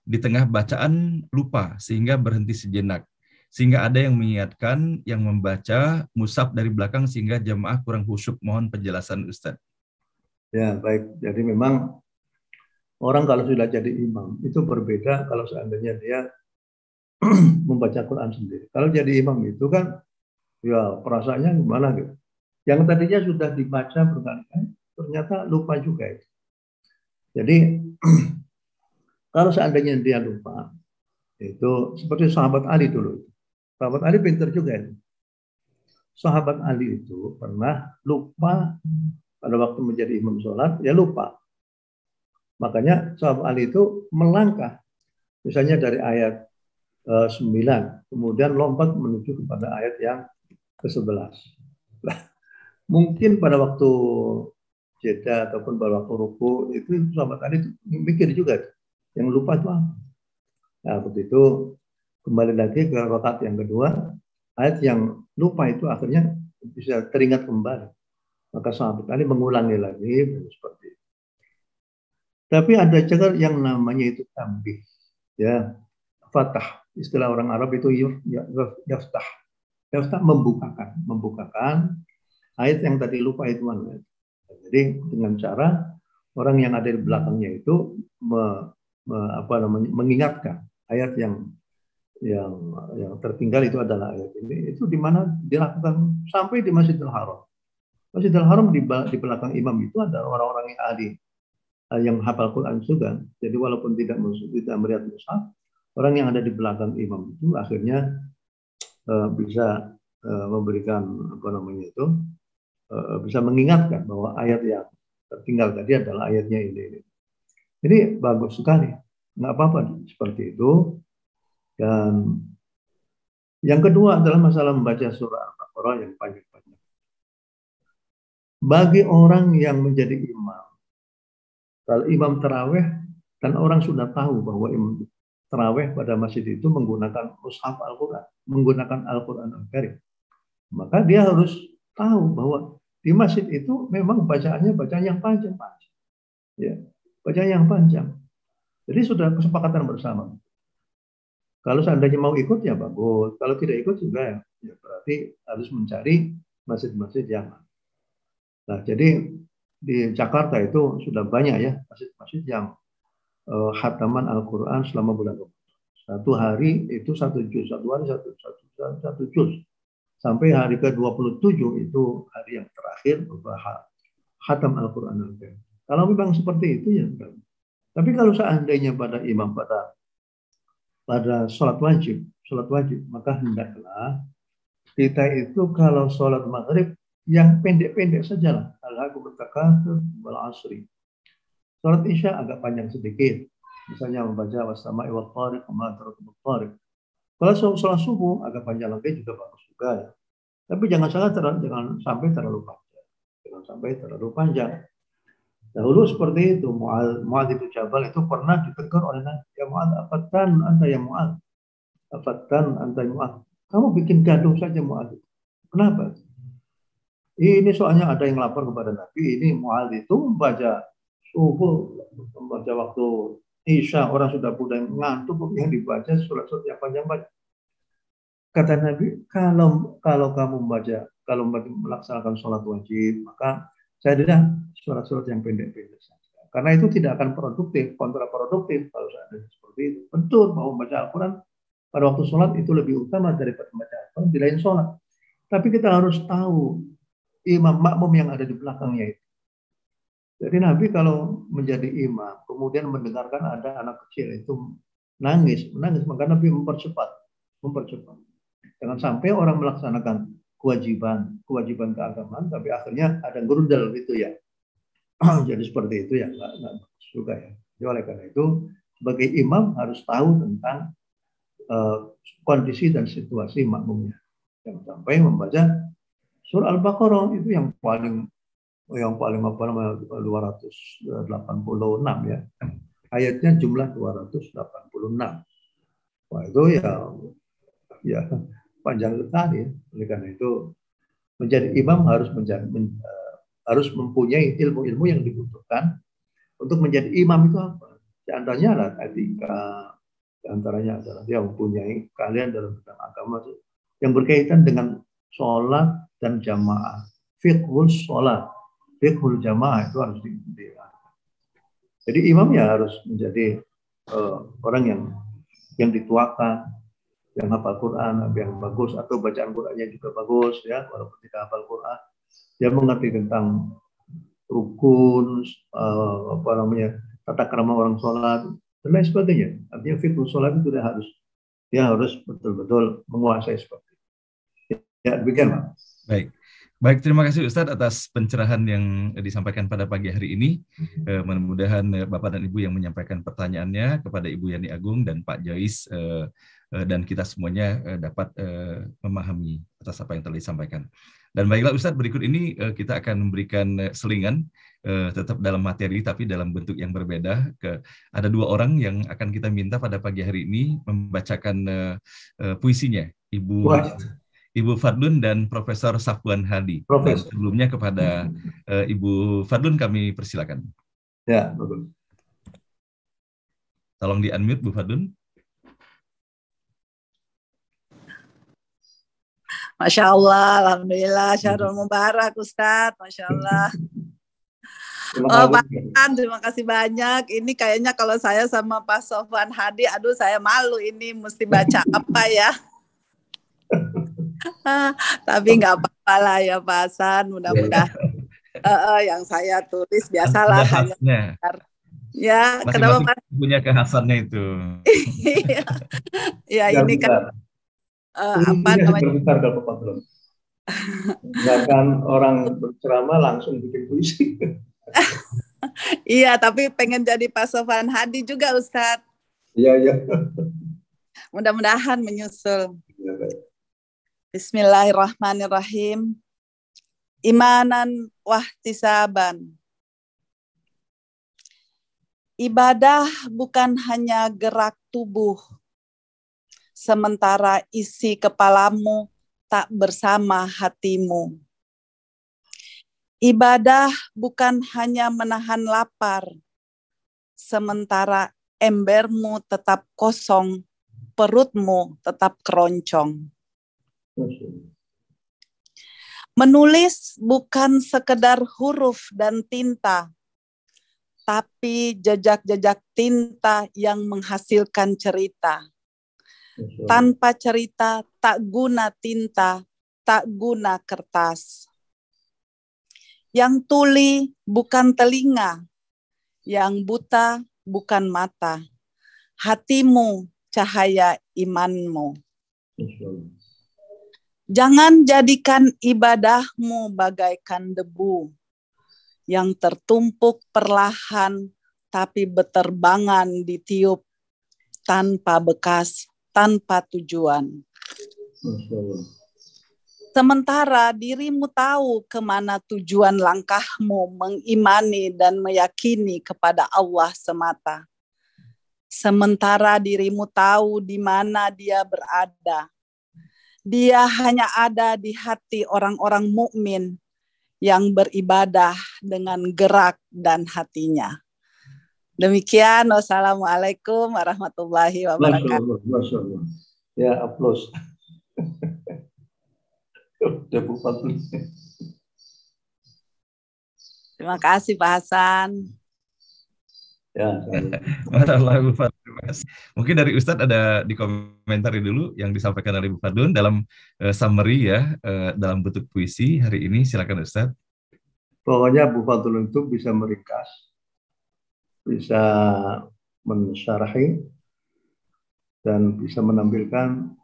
di tengah bacaan lupa sehingga berhenti sejenak. Sehingga ada yang mengingatkan yang membaca mushaf dari belakang sehingga jamaah kurang khusyuk. Mohon penjelasan Ustadz. Ya, baik. Jadi memang orang kalau sudah jadi imam, itu berbeda kalau seandainya dia membaca Quran sendiri. Kalau jadi imam itu kan, ya perasaannya gimana gitu. Yang tadinya sudah dibaca berkali-kali, ternyata lupa juga itu. Jadi kalau seandainya dia lupa, itu seperti sahabat Ali dulu. Sahabat Ali pintar juga itu. Sahabat Ali itu pernah lupa pada waktu menjadi imam sholat, ya lupa. Makanya sahabat Ali itu melangkah, misalnya dari ayat 9, kemudian lompat menuju kepada ayat yang ke-11. Mungkin pada waktu jeda ataupun pada waktu ruku itu sahabat Ali itu mikir juga yang lupa itu apa. Nah begitu kembali lagi ke rakaat yang kedua, ayat yang lupa itu akhirnya bisa teringat kembali. Maka sahabat Ali mengulangi lagi seperti itu. Tapi ada juga yang namanya itu tambih, ya, fatah. Istilah orang Arab itu yaftah. Yaftah membukakan ayat yang tadi lupa itu mana. Jadi dengan cara orang yang ada di belakangnya itu mengingatkan ayat yang tertinggal itu adalah ayat ini. Itu di mana dilakukan sampai di Masjidil Haram. Masjidil Haram di belakang imam itu ada orang-orang yang ahli, yang hafal Quran juga. Jadi walaupun tidak melihat mushaf, orang yang ada di belakang imam itu akhirnya bisa memberikan bisa mengingatkan bahwa ayat yang tertinggal tadi adalah ayatnya ini. Jadi bagus sekali, nggak apa-apa seperti itu. Dan yang kedua adalah masalah membaca surah Al-Baqarah yang panjang-panjang. Bagi orang yang menjadi imam, kalau imam taraweh dan orang sudah tahu bahwa imam taraweh pada masjid itu menggunakan mushaf Al-Quran, menggunakan Al-Quran Al-Karim, maka dia harus tahu bahwa di masjid itu memang bacaannya bacaan yang panjang, ya, bacaan yang panjang. Jadi sudah kesepakatan bersama. Kalau seandainya mau ikut ya bagus, kalau tidak ikut juga ya berarti harus mencari masjid-masjid yang. Nah, jadi di Jakarta itu sudah banyak ya masjid-masjid yang khataman Al-Quran selama bulan Ramadan. Satu hari itu 1 juz, satu hari satu juz. Sampai hari ke-27 itu hari yang terakhir khatam Al-Quran Al-Karim. Kalau memang seperti itu ya. Tapi kalau seandainya pada imam pada sholat wajib, maka hendaklah kita itu kalau sholat maghrib yang pendek-pendek sajalah. Al-Haqqu bertakatsur wal 'ashri. Sholat isya agak panjang sedikit. Misalnya membaca was-sama'i wat thariq wa ma adraka bit thariq. Kalau sholat subuh agak panjang lagi juga bagus juga ya. Tapi jangan sampai terlalu panjang. Jangan sampai terlalu panjang. Dahulu seperti itu, Mu'adz itu Jabal itu pernah ditegur oleh Nabi, ya Mu'adz, afatan anta ya Mu'adz, afatan anta ya Mu'adz. Kamu bikin gaduh saja Mu'adz. Kenapa? Ini soalnya ada yang lapor kepada Nabi, ini Mu'adz itu membaca subuh, membaca waktu Isya, orang sudah mulai ngantuk, yang dibaca surat-surat yang panjang-panjang. Kata Nabi, kalau kamu kalau melaksanakan sholat wajib, maka jadilah surat-surat yang pendek-pendek saja. Karena itu tidak akan produktif, kontraproduktif kalau seandainya seperti itu. Betul bahwa membaca Al-Quran pada waktu sholat itu lebih utama daripada membaca Al-Quran di lain sholat. Tapi kita harus tahu imam makmum yang ada di belakangnya itu. Jadi Nabi kalau menjadi imam, kemudian mendengarkan ada anak kecil itu menangis, maka Nabi mempercepat. Jangan sampai orang melaksanakan kewajiban keagamaan, tapi akhirnya ada gerundel gitu ya. Jadi seperti itu ya, nggak bagus juga ya. Jadi oleh karena itu, sebagai imam harus tahu tentang kondisi dan situasi makmumnya. Jangan sampai membaca surah Al-Baqarah itu yang paling 286 ya. Ayatnya jumlah 286. Wah itu ya panjang sekali. Oleh karena itu menjadi imam harus mempunyai ilmu-ilmu yang dibutuhkan untuk menjadi imam itu apa? Di antaranya adalah etika, di antaranya adalah dia mempunyai keahlian dalam bidang agama yang berkaitan dengan sholat dan jamaah. Fiqhul sholat, fiqhul jamaah itu harus dilakukan. Jadi imam ya harus menjadi orang yang dituakan, yang hafal Quran yang bagus, atau bacaan Qurannya juga bagus ya, walaupun tidak hafal Quran, dia mengerti tentang rukun, tata krama orang sholat dan lain sebagainya. Artinya fiqh sholat itu dia harus betul-betul menguasai seperti itu. Ya demikian Pak. Baik, terima kasih Ustadz atas pencerahan yang disampaikan pada pagi hari ini. Mudah-mudahan Bapak dan Ibu yang menyampaikan pertanyaannya kepada Ibu Yani Agung dan Pak Jois dan kita semuanya dapat memahami atas apa yang telah disampaikan. Dan baiklah Ustadz, berikut ini kita akan memberikan selingan tetap dalam materi tapi dalam bentuk yang berbeda. Ada dua orang yang akan kita minta pada pagi hari ini membacakan puisinya, Ibu Fadlun dan Profesor Safwan Hadi. Dan sebelumnya kepada Ibu Fadlun kami persilakan. Ya, betul. Tolong di-unmute Bu Fadlun. Masya Allah, Alhamdulillah, Syahrul Mubarak Ustadz, Masya Allah. Pak An, terima kasih banyak. Ini kayaknya kalau saya sama Pak Safwan Hadi, aduh saya malu ini mesti baca apa ya. Tapi nggak apa-apa lah ya Pak Hasan, mudah-mudahan yang saya tulis biasalah hanya ya kenapa Pak punya kekhasannya itu. Ya ini kan apa namanya bahkan orang berceramah langsung bikin puisi. Iya, tapi pengen jadi Pak Safwan Hadi juga Ustadz. Iya. Mudah-mudahan menyusul. Ya, baik. Bismillahirrahmanirrahim. Imanan wahtisaban. Ibadah bukan hanya gerak tubuh, sementara isi kepalamu tak bersama hatimu. Ibadah bukan hanya menahan lapar, sementara embermu tetap kosong, perutmu tetap keroncong. Menulis bukan sekedar huruf dan tinta, tapi jejak-jejak tinta yang menghasilkan cerita. Tanpa cerita tak guna tinta, tak guna kertas. Yang tuli bukan telinga, yang buta bukan mata. Hatimu cahaya imanmu. Jangan jadikan ibadahmu bagaikan debu yang tertumpuk perlahan tapi beterbangan ditiup tanpa bekas, tanpa tujuan. Sementara dirimu tahu kemana tujuan langkahmu mengimani dan meyakini kepada Allah semata. Sementara dirimu tahu di mana dia berada. Dia hanya ada di hati orang-orang mukmin yang beribadah dengan gerak dan hatinya. Demikian, wassalamualaikum warahmatullahi wabarakatuh. Masya Allah. Ya, aplaus. Udah Bu Fadlun. Terima kasih Pak Hasan. Ya, terima kasih. Mungkin dari Ustadz ada dikomentari dulu yang disampaikan oleh Bu Fadlun dalam summary ya, dalam bentuk puisi hari ini. Silakan Ustadz. Pokoknya Bu Fadlun itu bisa meringkas, bisa mensyarahi, dan bisa menampilkan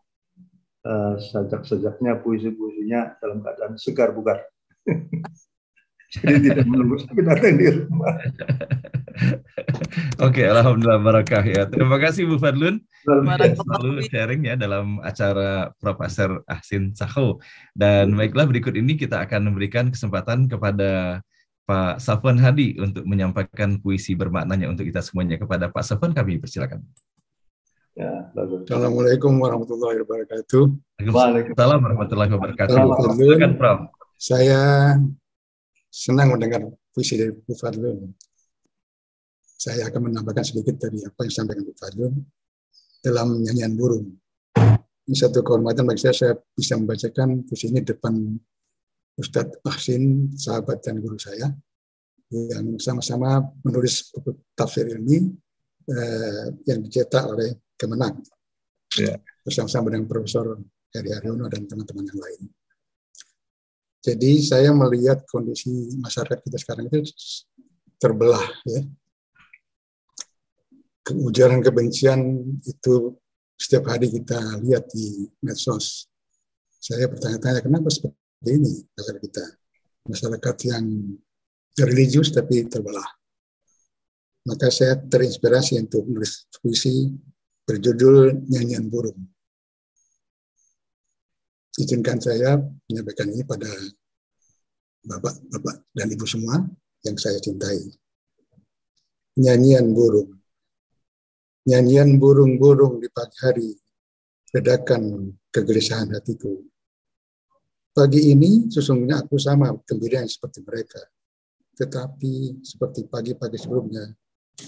sajak-sajaknya, puisi-puisinya dalam keadaan segar bugar. Jadi tidak menunggu sampai datang di rumah. Oke, alhamdulillah barakah ya. Terima kasih Bu Fadlun selalu Barakallahu sharing ya dalam acara Profesor Ahsin Sakho. Dan baiklah, berikut ini kita akan memberikan kesempatan kepada Pak Safwan Hadi untuk menyampaikan puisi bermaknanya untuk kita semuanya. Kepada Pak Safwan kami persilakan. Ya, Assalamualaikum warahmatullahi wabarakatuh. Waalaikumsalam warahmatullahi wabarakatuh. Silakan, Prof. Saya senang mendengar puisi dari Bu Fadlun. Saya akan menambahkan sedikit dari apa yang disampaikan Bu Fadlun dalam nyanyian burung. Ini satu kehormatan bagi saya bisa membacakan puisi ini depan Ustadz Ahsin, sahabat dan guru saya, yang sama-sama menulis buku tafsir ilmi yang dicetak oleh Kemenang, bersama-sama dengan Profesor Heri Haryono dan teman-teman yang lain. Jadi saya melihat kondisi masyarakat kita sekarang itu terbelah, ya. Ujaran kebencian itu setiap hari kita lihat di medsos. Saya bertanya-tanya kenapa seperti ini masyarakat yang religius tapi terbelah. Maka saya terinspirasi untuk menulis puisi berjudul Nyanyian Burung. Izinkan saya menyampaikan ini pada Bapak dan Ibu semua yang saya cintai. Nyanyian burung. Nyanyian burung-burung di pagi hari redakan kegelisahan hatiku. Pagi ini sesungguhnya aku sama gembira seperti mereka. Tetapi seperti pagi-pagi sebelumnya,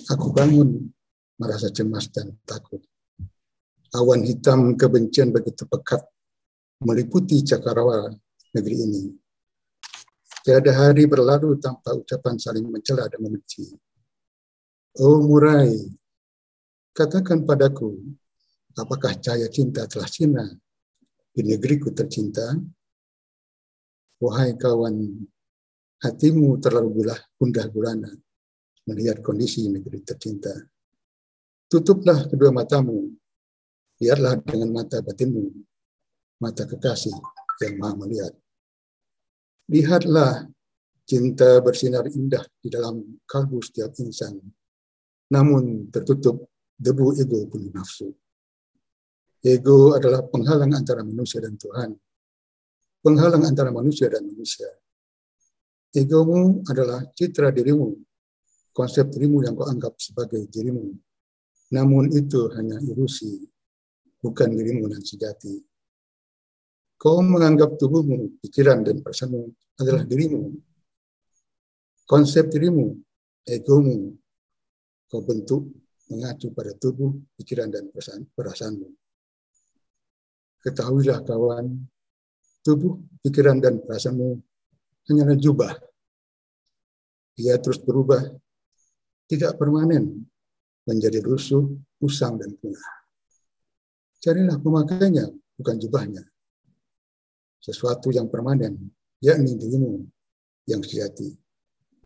aku bangun merasa cemas dan takut. Awan hitam kebencian begitu pekat meliputi cakrawala negeri ini. Tiada hari berlalu tanpa ucapan saling mencela dan membenci. Oh murai, katakan padaku, apakah cahaya cinta telah sina di negeriku tercinta? Wahai kawan, hatimu terlalu gundah gulana melihat kondisi negeri tercinta. Tutuplah kedua matamu, lihatlah dengan mata batinmu, mata kekasih yang maha melihat. Lihatlah cinta bersinar indah di dalam kalbu setiap insan, namun tertutup debu ego penuh nafsu. Ego adalah penghalang antara manusia dan Tuhan, penghalang antara manusia dan manusia. Egomu adalah citra dirimu, konsep dirimu yang kau anggap sebagai dirimu. Namun itu hanya ilusi, bukan dirimu yang sejati. Kau menganggap tubuhmu, pikiran, dan perasaanmu adalah dirimu. Konsep dirimu, egomu, kau bentuk mengacu pada tubuh, pikiran, dan perasaanmu. Ketahuilah kawan, tubuh, pikiran, dan perasaanmu hanyalah jubah. Dia terus berubah, tidak permanen, menjadi rusuh, usang, dan punah. Carilah pemakainya, bukan jubahnya. Sesuatu yang permanen, yakni dirimu yang sejati.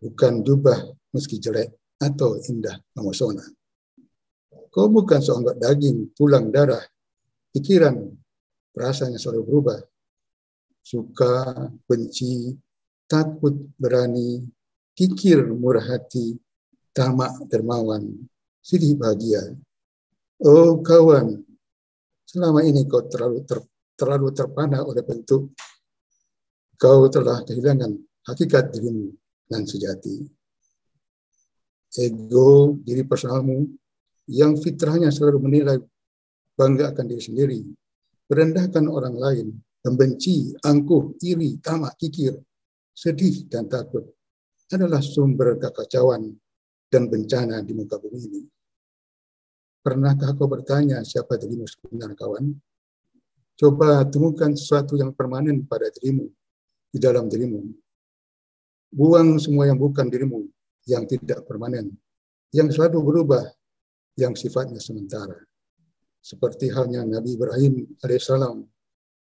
Bukan jubah meski jelek atau indah memesona. Kau bukan seonggok daging, tulang, darah, pikiran, perasaan yang selalu berubah. Suka, benci, takut, berani, kikir, murah hati, tamak, dermawan, sedih, bahagia. Oh kawan, selama ini kau terlalu terpana oleh bentuk kau telah kehilangan hakikat dirimu yang sejati. Ego, diri personalmu, yang fitrahnya selalu menilai bangga akan diri sendiri, merendahkan orang lain, membenci, angkuh, iri, tamak, kikir, sedih, dan takut, adalah sumber kekacauan dan bencana di muka bumi ini. Pernahkah kau bertanya siapa dirimu sebenarnya, kawan? Coba temukan sesuatu yang permanen pada dirimu, di dalam dirimu. Buang semua yang bukan dirimu, yang tidak permanen, yang selalu berubah, yang sifatnya sementara. Seperti halnya Nabi Ibrahim alaihissalam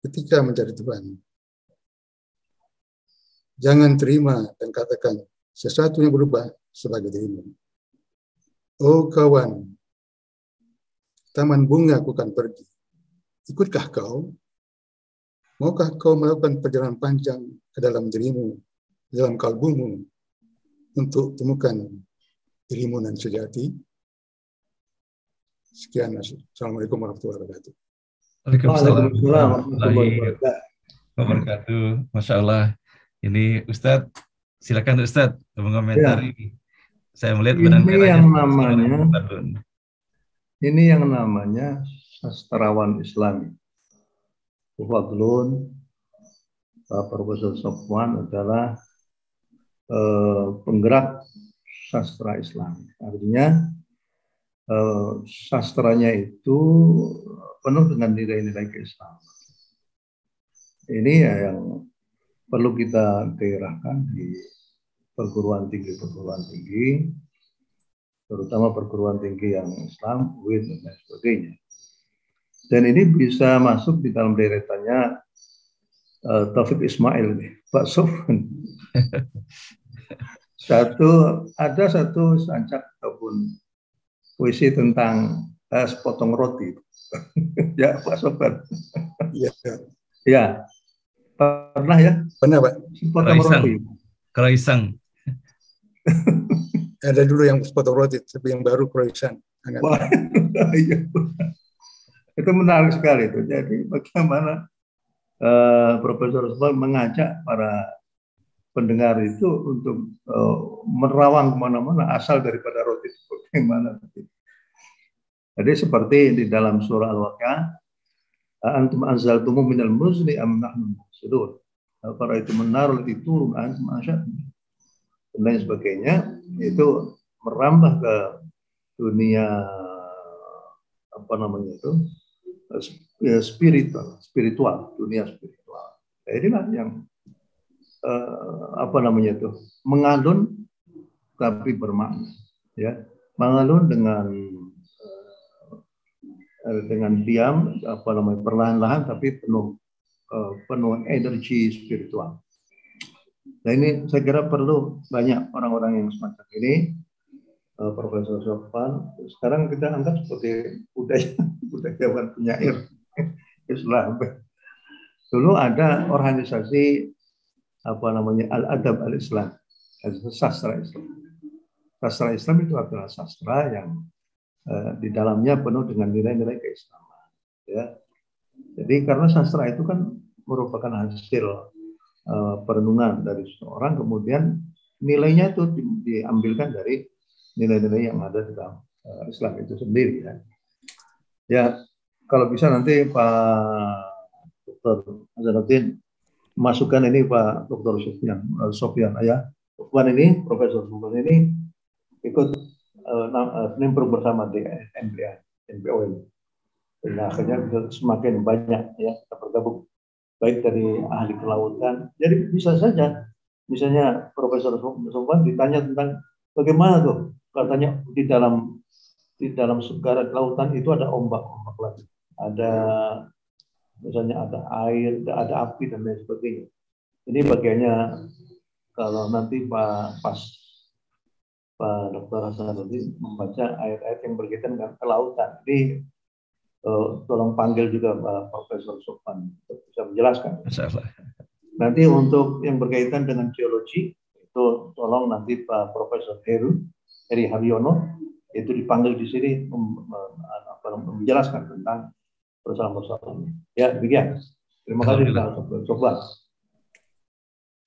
ketika mencari Tuhan. Jangan terima dan katakan sesuatu yang berubah sebagai dirimu. Oh kawan, taman bunga aku akan pergi. Ikutkah kau? Maukah kau melakukan perjalanan panjang ke dalam dirimu, dalam kalbumu, untuk temukan dirimu yang sejati? Sekian. Assalamualaikum warahmatullahi wabarakatuh. Waalaikumsalam warahmatullahi wabarakatuh. Masya Allah. Ini Ustadz, silakan Ustadz mengomentari. Ya. Saya melihat benang merahnya. Ini yang namanya sastrawan Islami. Fadlun, Pak Profesor Sofwan adalah penggerak sastra Islam. Artinya sastranya itu penuh dengan nilai-nilai keislaman. Ini ya yang perlu kita gairahkan di perguruan tinggi, terutama perguruan tinggi yang Islam, UIN dan lain sebagainya. Dan ini bisa masuk di dalam deretannya Taufik Ismail nih, Pak Sofwan. Ada satu sancak ataupun puisi tentang sepotong roti. Ya, Pak Sofwan. Ya. Ya. Pernah ya? Pernah, Pak. Sepotong roti. Croissant. Ada dulu yang sepotong roti, tapi yang baru croissant. Iya. Itu menarik sekali itu. Jadi bagaimana Profesor Sofwan mengajak para pendengar itu untuk menerawang kemana-mana asal daripada roti itu bagaimana. Jadi seperti di dalam surah Al-Waqiah, antum anzaltumu minal muzni am nahnu munzilun. Para itu menaruh di turun antum asyad dan lain sebagainya, itu merambah ke dunia apa namanya itu spiritual, dunia spiritual. Nah, inilah yang apa namanya itu mengalun tapi bermakna, ya, mengalun dengan diam, apa namanya, perlahan-lahan tapi penuh energi spiritual. Nah ini saya kira perlu banyak orang-orang yang semacam ini. Profesor Sofwan sekarang kita anggap sebagai budayawan penyair Islam. Dulu ada organisasi apa namanya Al-Adab Al-Islam, sastra Islam. Sastra Islam itu adalah sastra yang di dalamnya penuh dengan nilai-nilai keislaman. Ya. Jadi karena sastra itu kan merupakan hasil perenungan dari seseorang, kemudian nilainya itu diambilkan dari nilai-nilai yang ada di dalam Islam itu sendiri. Ya. Ya, kalau bisa nanti Pak Dr. Hasanuddin masukkan ini Pak Dr. Sofyan ya. Sofwan ini, Profesor Sofwan ini ikut nimbrung bersama di NPO ini. Dan akhirnya semakin banyak ya kita bergabung, baik dari ahli kelautan. Jadi bisa saja, misalnya Profesor Sofwan ditanya tentang bagaimana tuh, katanya di dalam segara lautan itu ada ombak-ombak lagi, ada misalnya ada air, ada api dan lain sebagainya. Ini bagiannya kalau nanti Pak Dr. Hasanuddin membaca ayat-ayat yang berkaitan dengan kelautan. Jadi tolong panggil juga Pak Profesor Sofwan untuk bisa menjelaskan. Nanti untuk yang berkaitan dengan geologi itu tolong nanti Pak Profesor Heri Haryono itu dipanggil di sini menjelaskan tentang persoalan-persoalan. Ya, demikian. Terima kasih Pak Sofwan.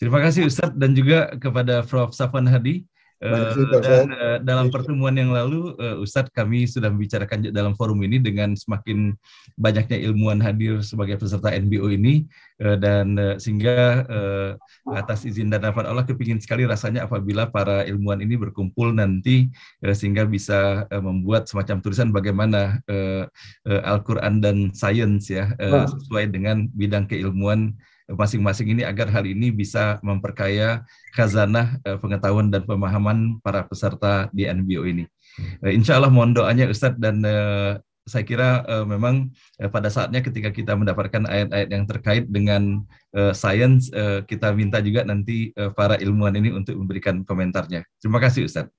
Terima kasih Ustadz dan juga kepada Prof. Safwan Hadi. Dan dalam pertemuan yang lalu, Ustadz, kami sudah membicarakan dalam forum ini dengan semakin banyaknya ilmuwan hadir sebagai peserta NBO ini, dan sehingga atas izin dan rahmat Allah kepingin sekali rasanya apabila para ilmuwan ini berkumpul nanti sehingga bisa membuat semacam tulisan bagaimana Al-Quran dan sains ya sesuai dengan bidang keilmuan masing-masing ini agar hal ini bisa memperkaya khazanah pengetahuan dan pemahaman para peserta di NBO ini. Insya Allah mohon doanya Ustadz, dan saya kira memang pada saatnya ketika kita mendapatkan ayat-ayat yang terkait dengan sains, kita minta juga nanti para ilmuwan ini untuk memberikan komentarnya. Terima kasih Ustadz.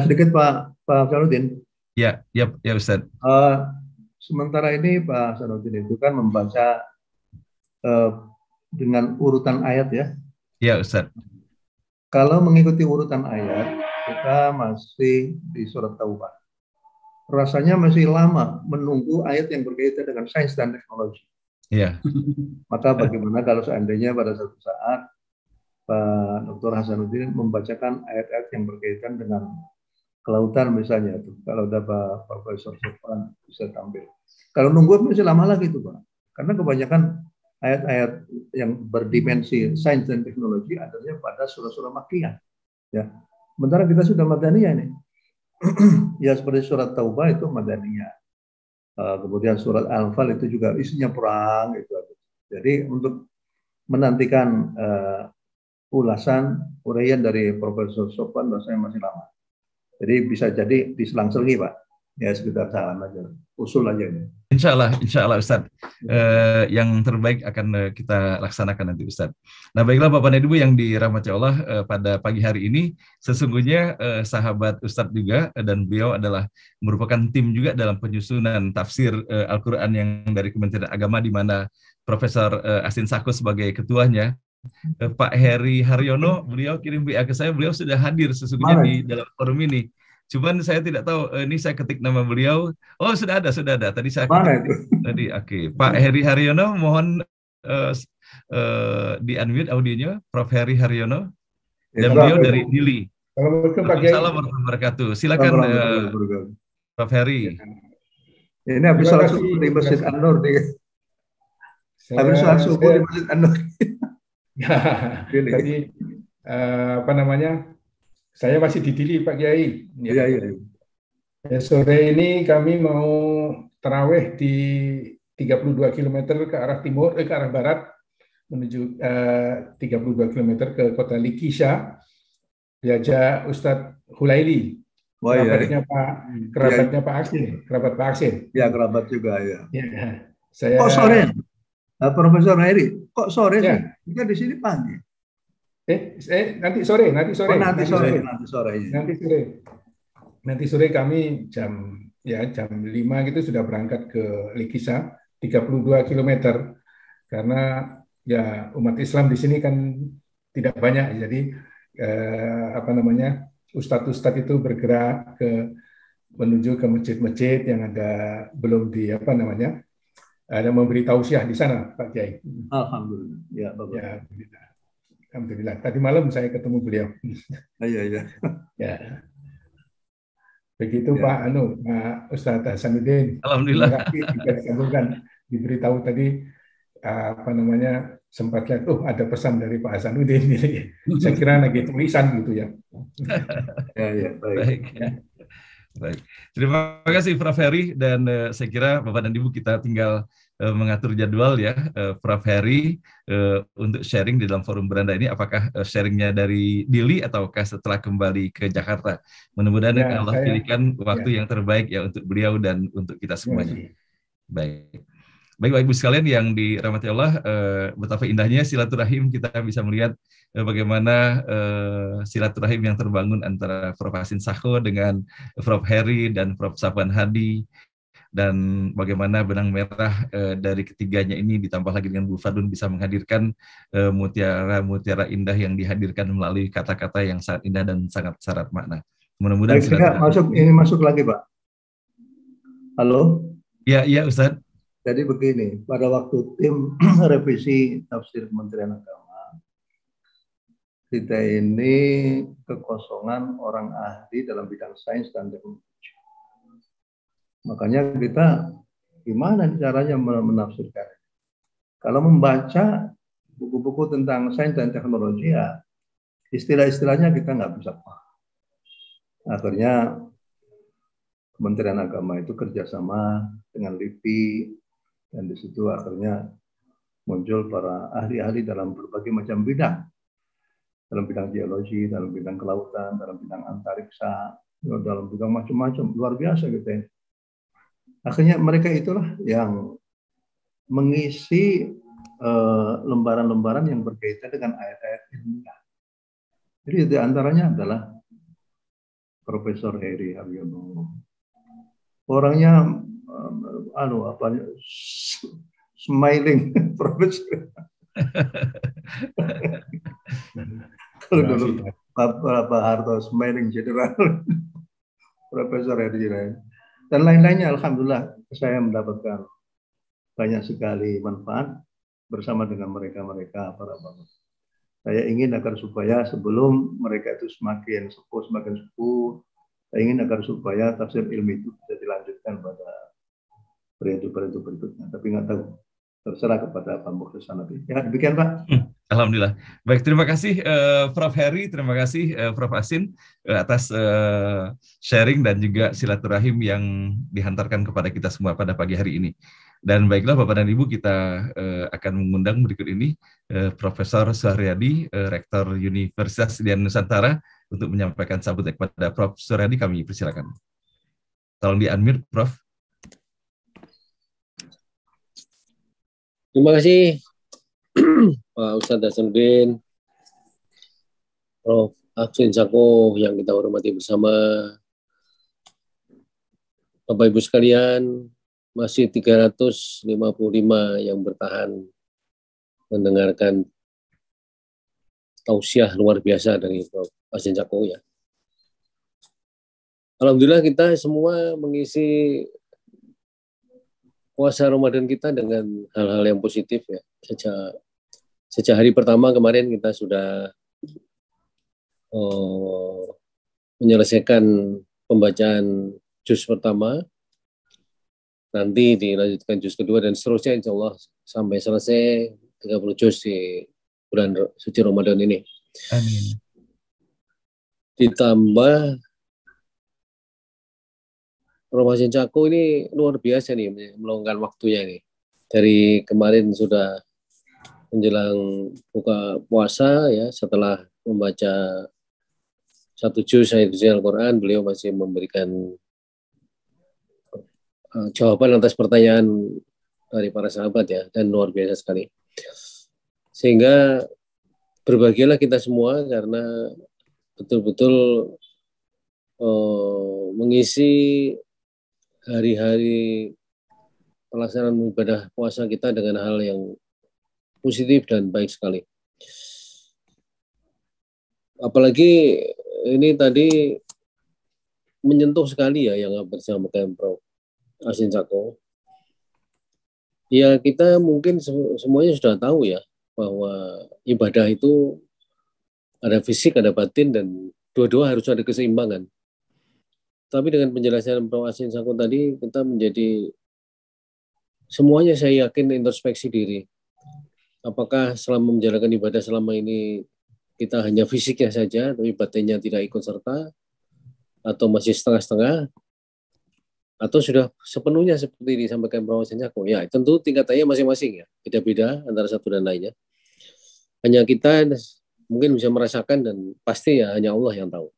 Sedikit Pak Sarudin. Ya Ustadz. Sementara ini Pak Sarudin itu kan membaca dengan urutan ayat ya. Ya Ustaz. Kalau mengikuti urutan ayat, kita masih di surat Taubah. Rasanya masih lama menunggu ayat yang berkaitan dengan sains dan teknologi. Iya. Maka bagaimana kalau seandainya pada suatu saat Pak Dr. Hasanuddin membacakan ayat-ayat yang berkaitan dengan kelautan misalnya, tuh. Kalau ada Pak Profesor Sofwan bisa tampil. Kalau nunggu masih lama lagi itu Pak. Karena kebanyakan ayat-ayat yang berdimensi sains dan teknologi adanya pada surah-surah Makkiyah. Ya. Sementara kita sudah Madaniyah nih. Ya seperti surat Taubah itu Madaniyah. Kemudian surat Al-Anfal itu juga isinya perang itu. Jadi untuk menantikan ulasan uraian dari Profesor Sofwan rasanya masih lama. Jadi bisa jadi diselang-selingi Pak. Ya sekitar salam aja, usul aja ini. Insya Allah Ustadz, yang terbaik akan kita laksanakan nanti Ustadz. Nah baiklah Bapak dan Ibu yang dirahmati Allah, pada pagi hari ini sesungguhnya sahabat Ustadz juga, dan beliau adalah merupakan tim juga dalam penyusunan tafsir Al-Quran yang dari Kementerian Agama, di mana Profesor Asin Sako sebagai ketuanya. Pak Heri Haryono, beliau kirim WA ke saya, beliau sudah hadir sesungguhnya di dalam forum ini. Cuman saya tidak tahu, ini saya ketik nama beliau. Oh sudah ada. Tadi saya ketik. Tadi oke. Pak Heri Haryono, mohon di-unmute audionya, Prof. Heri Haryono. Dan beliau dari Dili. Assalamualaikum warahmatullahi wabarakatuh. Silakan Prof. Heri. Ini habis sholat subuh di Masjid An-Nur. Habis sholat subuh di Masjid An-Nur. Jadi saya masih di Dili Pak Kiai. Iya. Sore ini kami mau taraweh di 32 km ke arah timur, ke arah barat, menuju 32 km ke kota Likisha. Diajak Ustadz Hulaili, kerabatnya Pak Aksin, kerabat Pak Aksin. Ya kerabat juga ya. Saya. Kok sore? Profesor Heri, kok sore sih? Kita di sini pagi. Nanti sore. Nanti sore kami jam 5 gitu sudah berangkat ke Likisha, 32 km. Karena ya umat Islam di sini kan tidak banyak, jadi ustadz-ustadz itu bergerak menuju ke masjid-masjid yang ada belum ada memberi tausiah di sana, Pak Kiai. Alhamdulillah. Ya, Bapak. Alhamdulillah. Tadi malam saya ketemu beliau. Iya. Ya. Begitu ya. Pak Ustadz Hasanuddin. Alhamdulillah. Juga disambungkan, diberitahu tadi sempat lihat ada pesan dari Pak Hasanuddin. Saya kira lagi tulisan gitu ya. Ya, baik. Baik. Terima kasih Prof. Heri, dan saya kira Bapak dan Ibu kita tinggal mengatur jadwal ya, Prof. Heri untuk sharing di dalam forum beranda ini, apakah sharingnya dari Dili ataukah setelah kembali ke Jakarta. Mudah-mudahan Allah pilihkan waktu yang terbaik ya untuk beliau dan untuk kita semuanya. Baik Bapak Ibu sekalian yang dirahmati Allah, betapa indahnya silaturahim, kita bisa melihat bagaimana silaturahim yang terbangun antara Prof. Asin Sako dengan Prof. Heri dan Prof. Safwan Hadi, dan bagaimana benang merah dari ketiganya ini ditambah lagi dengan Bu Fadun bisa menghadirkan mutiara-mutiara indah yang dihadirkan melalui kata-kata yang sangat indah dan sangat syarat makna. Mudah-mudahan masuk lagi Pak. Halo? Ya Ustaz. Jadi begini, pada waktu tim revisi tafsir Kementerian Agama kita ini kekosongan orang ahli dalam bidang sains dan teknologi. Makanya kita gimana caranya menafsirkan? Kalau membaca buku-buku tentang sains dan teknologi, ya istilah-istilahnya kita nggak bisa paham. Akhirnya Kementerian Agama itu kerjasama dengan LIPI, dan di situ akhirnya muncul para ahli-ahli dalam berbagai macam bidang. Dalam bidang geologi, dalam bidang kelautan, dalam bidang antariksa, dalam bidang macam-macam, luar biasa gitu ya. Akhirnya mereka itulah yang mengisi lembaran-lembaran yang berkaitan dengan ayat-ayat ilmiah. Jadi di antaranya adalah Profesor Heri Haryono. Orangnya smiling profesor. Kalau dulu Pak Harto smiling general, Profesor Heri dan lain-lainnya. Alhamdulillah saya mendapatkan banyak sekali manfaat bersama dengan mereka para bapak. Saya ingin agar supaya sebelum mereka itu semakin sepuh, saya ingin agar supaya tafsir ilmi itu bisa dilanjutkan pada periode berikutnya. Tapi nggak tahu, terserah kepada Pak Mukhlis Hanafi. Ya, demikian Pak. Alhamdulillah. Baik, terima kasih Prof. Heri, terima kasih Prof. Asin atas sharing dan juga silaturahim yang dihantarkan kepada kita semua pada pagi hari ini. Dan baiklah Bapak dan Ibu, kita akan mengundang berikut ini Profesor Suharyadi, Rektor Universitas Indian Nusantara, untuk menyampaikan sambutan kepada Prof. Suharyadi. Kami persilakan. Tolong di-unmute, Prof. Terima kasih Pak Ustadz Hasanuddin, Prof. Aksin Sako yang kita hormati bersama. Bapak Ibu sekalian, masih 355 yang bertahan mendengarkan tausiah luar biasa dari Prof. Aksin Sako ya. Alhamdulillah kita semua mengisi puasa Ramadan kita dengan hal-hal yang positif ya. Sejak hari pertama kemarin kita sudah menyelesaikan pembacaan juz pertama, nanti dilanjutkan juz kedua dan seterusnya insya Allah sampai selesai 30 juz di bulan suci Ramadan ini. Amin. Ditambah Ramadan Cako ini luar biasa nih meluangkan waktunya nih. Dari kemarin sudah menjelang buka puasa ya, setelah membaca 1 juz ayat Al-Quran, beliau masih memberikan jawaban atas pertanyaan dari para sahabat ya, dan luar biasa sekali. Sehingga berbahagialah kita semua karena betul-betul mengisi hari-hari pelaksanaan ibadah puasa kita dengan hal yang positif dan baik sekali. Apalagi ini tadi menyentuh sekali ya yang bersama dengan Prof. Aksin Sako. Ya kita mungkin semuanya sudah tahu ya bahwa ibadah itu ada fisik, ada batin, dan dua-dua harus ada keseimbangan. Tapi dengan penjelasan Prof. Aksin Sako tadi, kita menjadi semuanya saya yakin introspeksi diri. Apakah selama menjalankan ibadah selama ini kita hanya fisiknya saja, tapi batinnya tidak ikut serta, atau masih setengah-setengah, atau sudah sepenuhnya seperti disampaikan Prof. Aksin Sako? Ya, tentu tingkatannya masing-masing ya, beda-beda antara satu dan lainnya. Hanya kita mungkin bisa merasakan dan pasti ya hanya Allah yang tahu.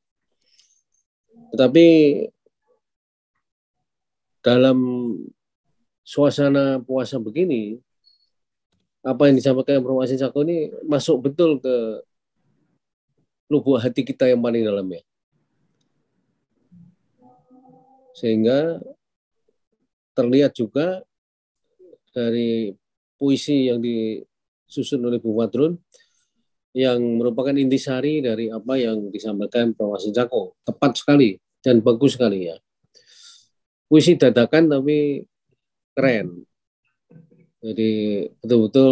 Tetapi dalam suasana puasa begini, apa yang disampaikan Prof. Aksin Sako ini masuk betul ke lubuk hati kita yang paling dalam ya. Sehingga terlihat juga dari puisi yang disusun oleh Bu Madrun yang merupakan intisari dari apa yang disampaikan Prof. Aksin Sako. Tepat sekali dan bagus sekali ya. Puisi dadakan tapi keren. Jadi betul-betul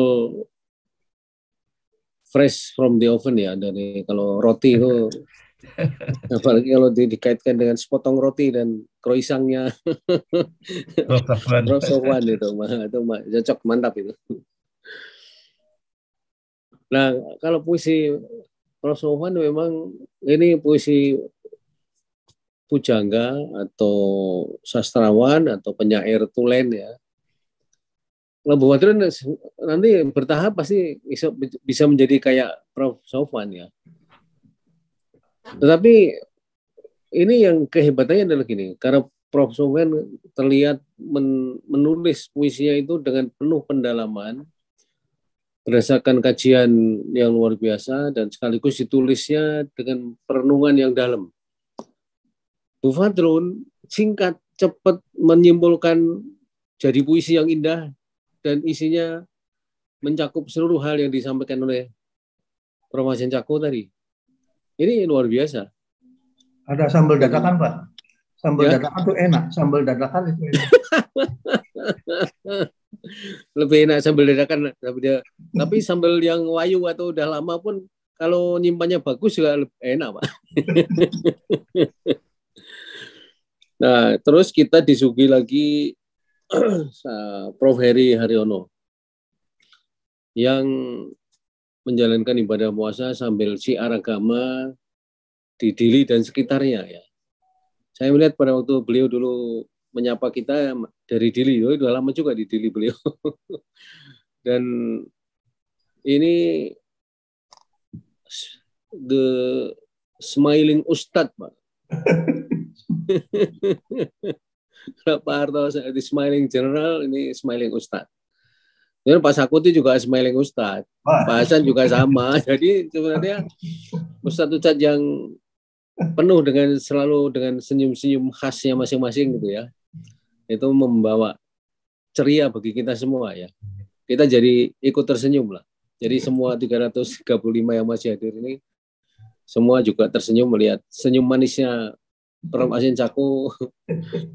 fresh from the oven ya, dari kalau roti itu apalagi kalau dikaitkan dengan sepotong roti dan croissantnya Prof. Sofwan itu cocok, mantap itu. Nah, kalau puisi Prof. Sofwan memang ini puisi pujangga atau sastrawan atau penyair tulen ya. Kalau Bu Fadrun nanti bertahap pasti bisa menjadi kayak Prof. Sofwan ya. Tetapi ini yang kehebatannya adalah gini, karena Prof. Sofwan terlihat menulis puisinya itu dengan penuh pendalaman, berdasarkan kajian yang luar biasa, dan sekaligus ditulisnya dengan perenungan yang dalam. Bu Fadrun singkat, cepat menyimpulkan jadi puisi yang indah, dan isinya mencakup seluruh hal yang disampaikan oleh Prof. Hasin Cakko tadi. Ini luar biasa. Ada sambal dadakan, Pak. Sambal dadakan itu enak. Sambal dadakan itu enak. Lebih enak sambal dadakan. Tapi sambal yang wayu atau udah lama pun kalau nyimpannya bagus juga enak, Pak. Nah, terus kita disuguhi lagi Prof. Heri Haryono yang menjalankan ibadah puasa sambil syiar agama di Dili dan sekitarnya ya. Saya melihat pada waktu beliau dulu menyapa kita dari Dili, udah lama juga di Dili beliau. Dan ini the smiling Ustadz, Pak. Pak Harto di Smiling General, ini Smiling Ustadz. Dan Pak Sakuti juga Smiling Ustadz. Pak Hasan juga sama. Jadi sebenarnya Ustadz yang penuh selalu dengan senyum-senyum khasnya masing-masing gitu ya. Itu membawa ceria bagi kita semua ya. Kita jadi ikut tersenyum lah. Jadi semua 335 yang masih hadir ini semua juga tersenyum melihat senyum manisnya Prof. Hasin Cakko,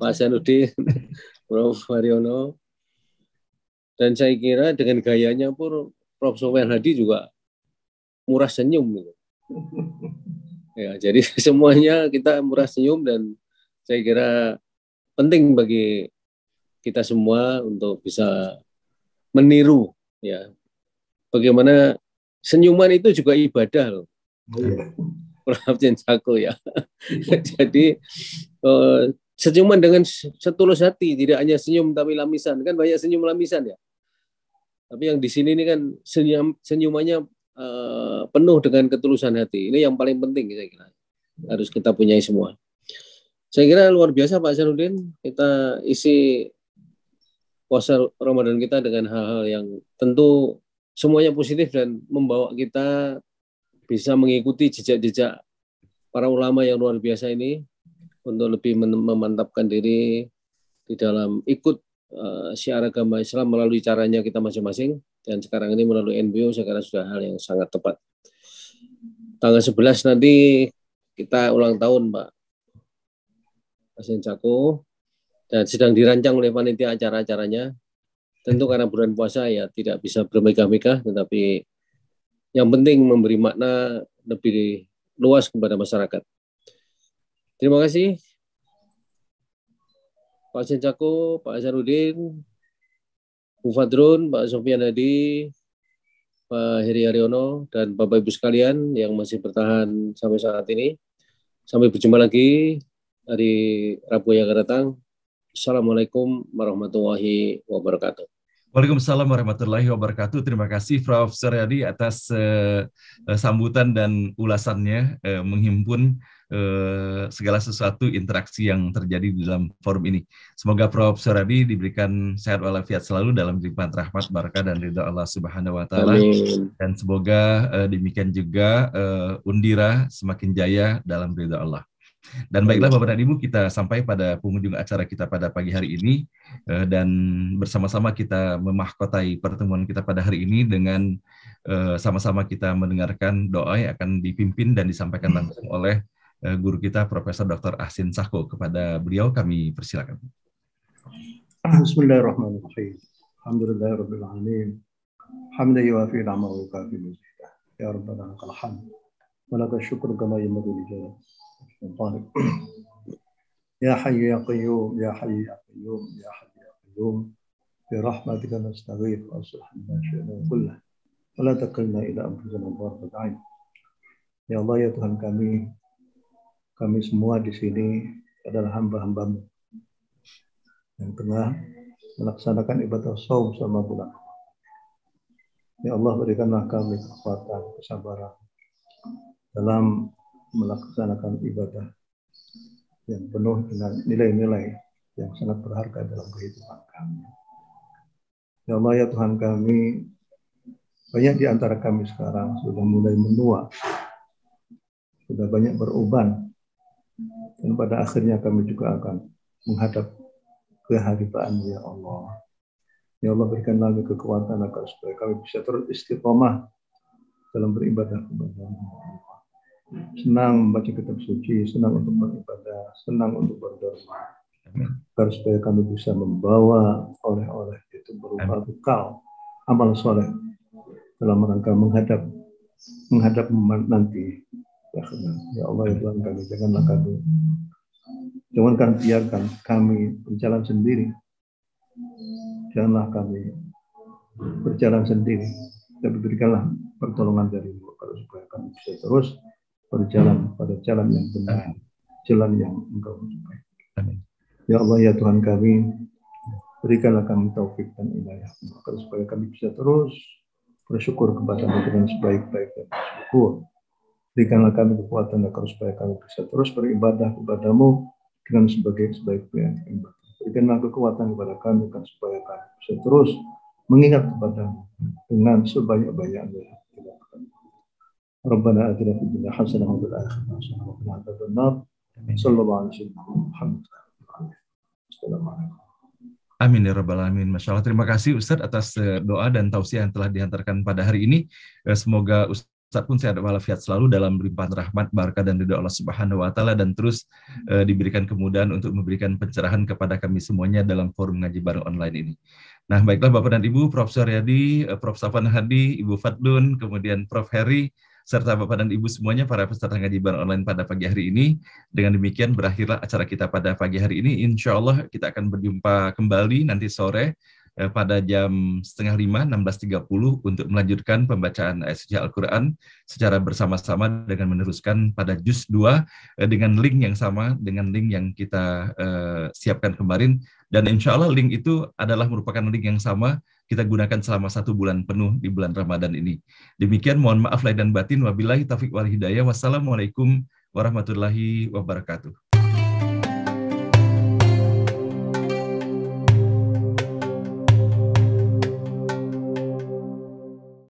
Pak Hasanuddin, Prof. Haryono. Dan saya kira dengan gayanya pun Prof. Sofyan Hadi juga murah senyum gitu. Ya, jadi semuanya kita murah senyum, dan saya kira penting bagi kita semua untuk bisa meniru ya. Bagaimana senyuman itu juga ibadah loh. Prof. Hasin Cakko ya. Jadi senyuman dengan setulus hati, tidak hanya senyum tapi lamisan. Kan banyak senyum lamisan ya. Tapi yang di sini ini kan senyumannya penuh dengan ketulusan hati. Ini yang paling penting saya kira. Harus kita punyai semua. Saya kira luar biasa Pak Hasanuddin. Kita isi puasa Ramadan kita dengan hal-hal yang tentu semuanya positif dan membawa kita bisa mengikuti jejak-jejak para ulama yang luar biasa ini untuk lebih memantapkan diri di dalam ikut syiar agama Islam melalui caranya kita masing-masing, dan sekarang ini melalui NBO saya kira sudah hal yang sangat tepat. Tanggal 11 nanti kita ulang tahun Pak Hasin Cakko, dan sedang dirancang oleh panitia acara-acaranya. Tentu karena bulan puasa ya tidak bisa bermegah-megah, tetapi yang penting memberi makna lebih luas kepada masyarakat. Terima kasih Pak Hasin Cakko, Pak Hasanuddin, Bu Fadrun, Pak Sofyan Hadi, Pak Heri Haryono, dan Bapak Ibu sekalian yang masih bertahan sampai saat ini. Sampai berjumpa lagi hari Rabu yang akan datang. Assalamualaikum warahmatullahi wabarakatuh. Waalaikumsalam warahmatullahi wabarakatuh. Terima kasih Prof. Suryadi atas sambutan dan ulasannya menghimpun segala sesuatu interaksi yang terjadi di dalam forum ini. Semoga Prof. Suryadi diberikan sehat walafiat selalu dalam limpahan rahmat, barakah, dan ridha Allah Subhanahu wa Ta'ala. Dan semoga demikian juga Undira semakin jaya dalam ridha Allah. Dan baiklah Bapak dan Ibu, kita sampai pada penghujung acara kita pada pagi hari ini, dan bersama-sama kita memahkotai pertemuan kita pada hari ini dengan sama-sama kita mendengarkan doa yang akan dipimpin dan disampaikan langsung oleh guru kita Profesor Dr. Hasin Cakko. Kepada beliau kami persilakan. Bismillahirrahmanirrahim. Alhamdulillahirabbil alamin. Hamdan yuwafi ni'amahu wa yukafi mazidah. ya Rabbana lakal hamd wa lakal syukru kama yanbaghi li jalali ya hayyu ya qayyum ya hayyu ya qayyum ya hayyu ya qayyum bi rahmatika nastaghith wa aslih lana sya'nana kullahu wa la takilna ila anfusina tarfata 'ain. Ya Allah, ya Tuhan kami semua di sini adalah hamba-hamba-Mu yang tengah melaksanakan ibadah shaum selama bulan. Ya Allah, berikanlah kami kekuatan, kesabaran dalam melaksanakan ibadah yang penuh dengan nilai-nilai yang sangat berharga dalam kehidupan kami. Ya Allah, ya Tuhan kami, banyak di antara kami sekarang sudah mulai menua, sudah banyak beruban, dan pada akhirnya kami juga akan menghadap kehadiran ya Allah. Ya Allah, berikan kami kekuatan agar supaya kami bisa terus istiqomah dalam beribadah kepada-Mu. Senang membaca kitab suci, senang untuk beribadah, senang untuk berdoa, agar supaya kami bisa membawa oleh-oleh itu berupa bekal amal soleh dalam rangka menghadap nanti. Ya Allah, ya Tuhan kami, jangan biarkan kami berjalan sendiri. Janganlah kami berjalan sendiri, tapi berikanlah pertolongan dari-Mu supaya kami bisa terus berjalan pada jalan yang benar, jalan yang Engkau sukai. Ya Allah, ya Tuhan kami, berikanlah kami taufik dan inayah agar supaya kami bisa terus bersyukur kepada-Mu dengan sebaik-baik dan bersyukur. Berikanlah kami kekuatan agar supaya kami bisa terus beribadah kepada-Mu dengan sebaik-baik ibadah. Berikanlah kekuatan kepada kami agar supaya kami bisa terus mengingat kepada-Mu dengan sebanyak-banyaknya. Rabbana atina fid dunya hasanah wa fil akhirati hasanah wa qina adzabannar. Sallallahu alaihi wasallam. Assalamualaikum. Amin ya rabbal alamin. Masya Allah, terima kasih Ustadz atas doa dan tausiah yang telah dihantarkan pada hari ini. Semoga Ustadz pun sehat walafiat selalu dalam limpahan rahmat, barakah dan ridha Allah Subhanahu wa taala, dan terus diberikan kemudahan untuk memberikan pencerahan kepada kami semuanya dalam forum ngaji bareng online ini. Nah, baiklah Bapak dan Ibu, Prof. Suryadi, Prof. Safwan Hadi, Ibu Fadlun, kemudian Prof. Heri, serta Bapak dan Ibu semuanya para peserta ngaji bareng online pada pagi hari ini. Dengan demikian berakhirlah acara kita pada pagi hari ini. Insya Allah kita akan berjumpa kembali nanti sore pada jam 4:30, 16.30 untuk melanjutkan pembacaan ayat suci Al-Quran secara bersama-sama dengan meneruskan pada juz 2 dengan link yang sama dengan link yang kita siapkan kemarin, dan insya Allah link itu adalah merupakan link yang sama kita gunakan selama 1 bulan penuh di bulan Ramadan ini. Demikian, mohon maaf lahir dan batin, wabillahi taufiq wal hidayah, wassalamualaikum warahmatullahi wabarakatuh.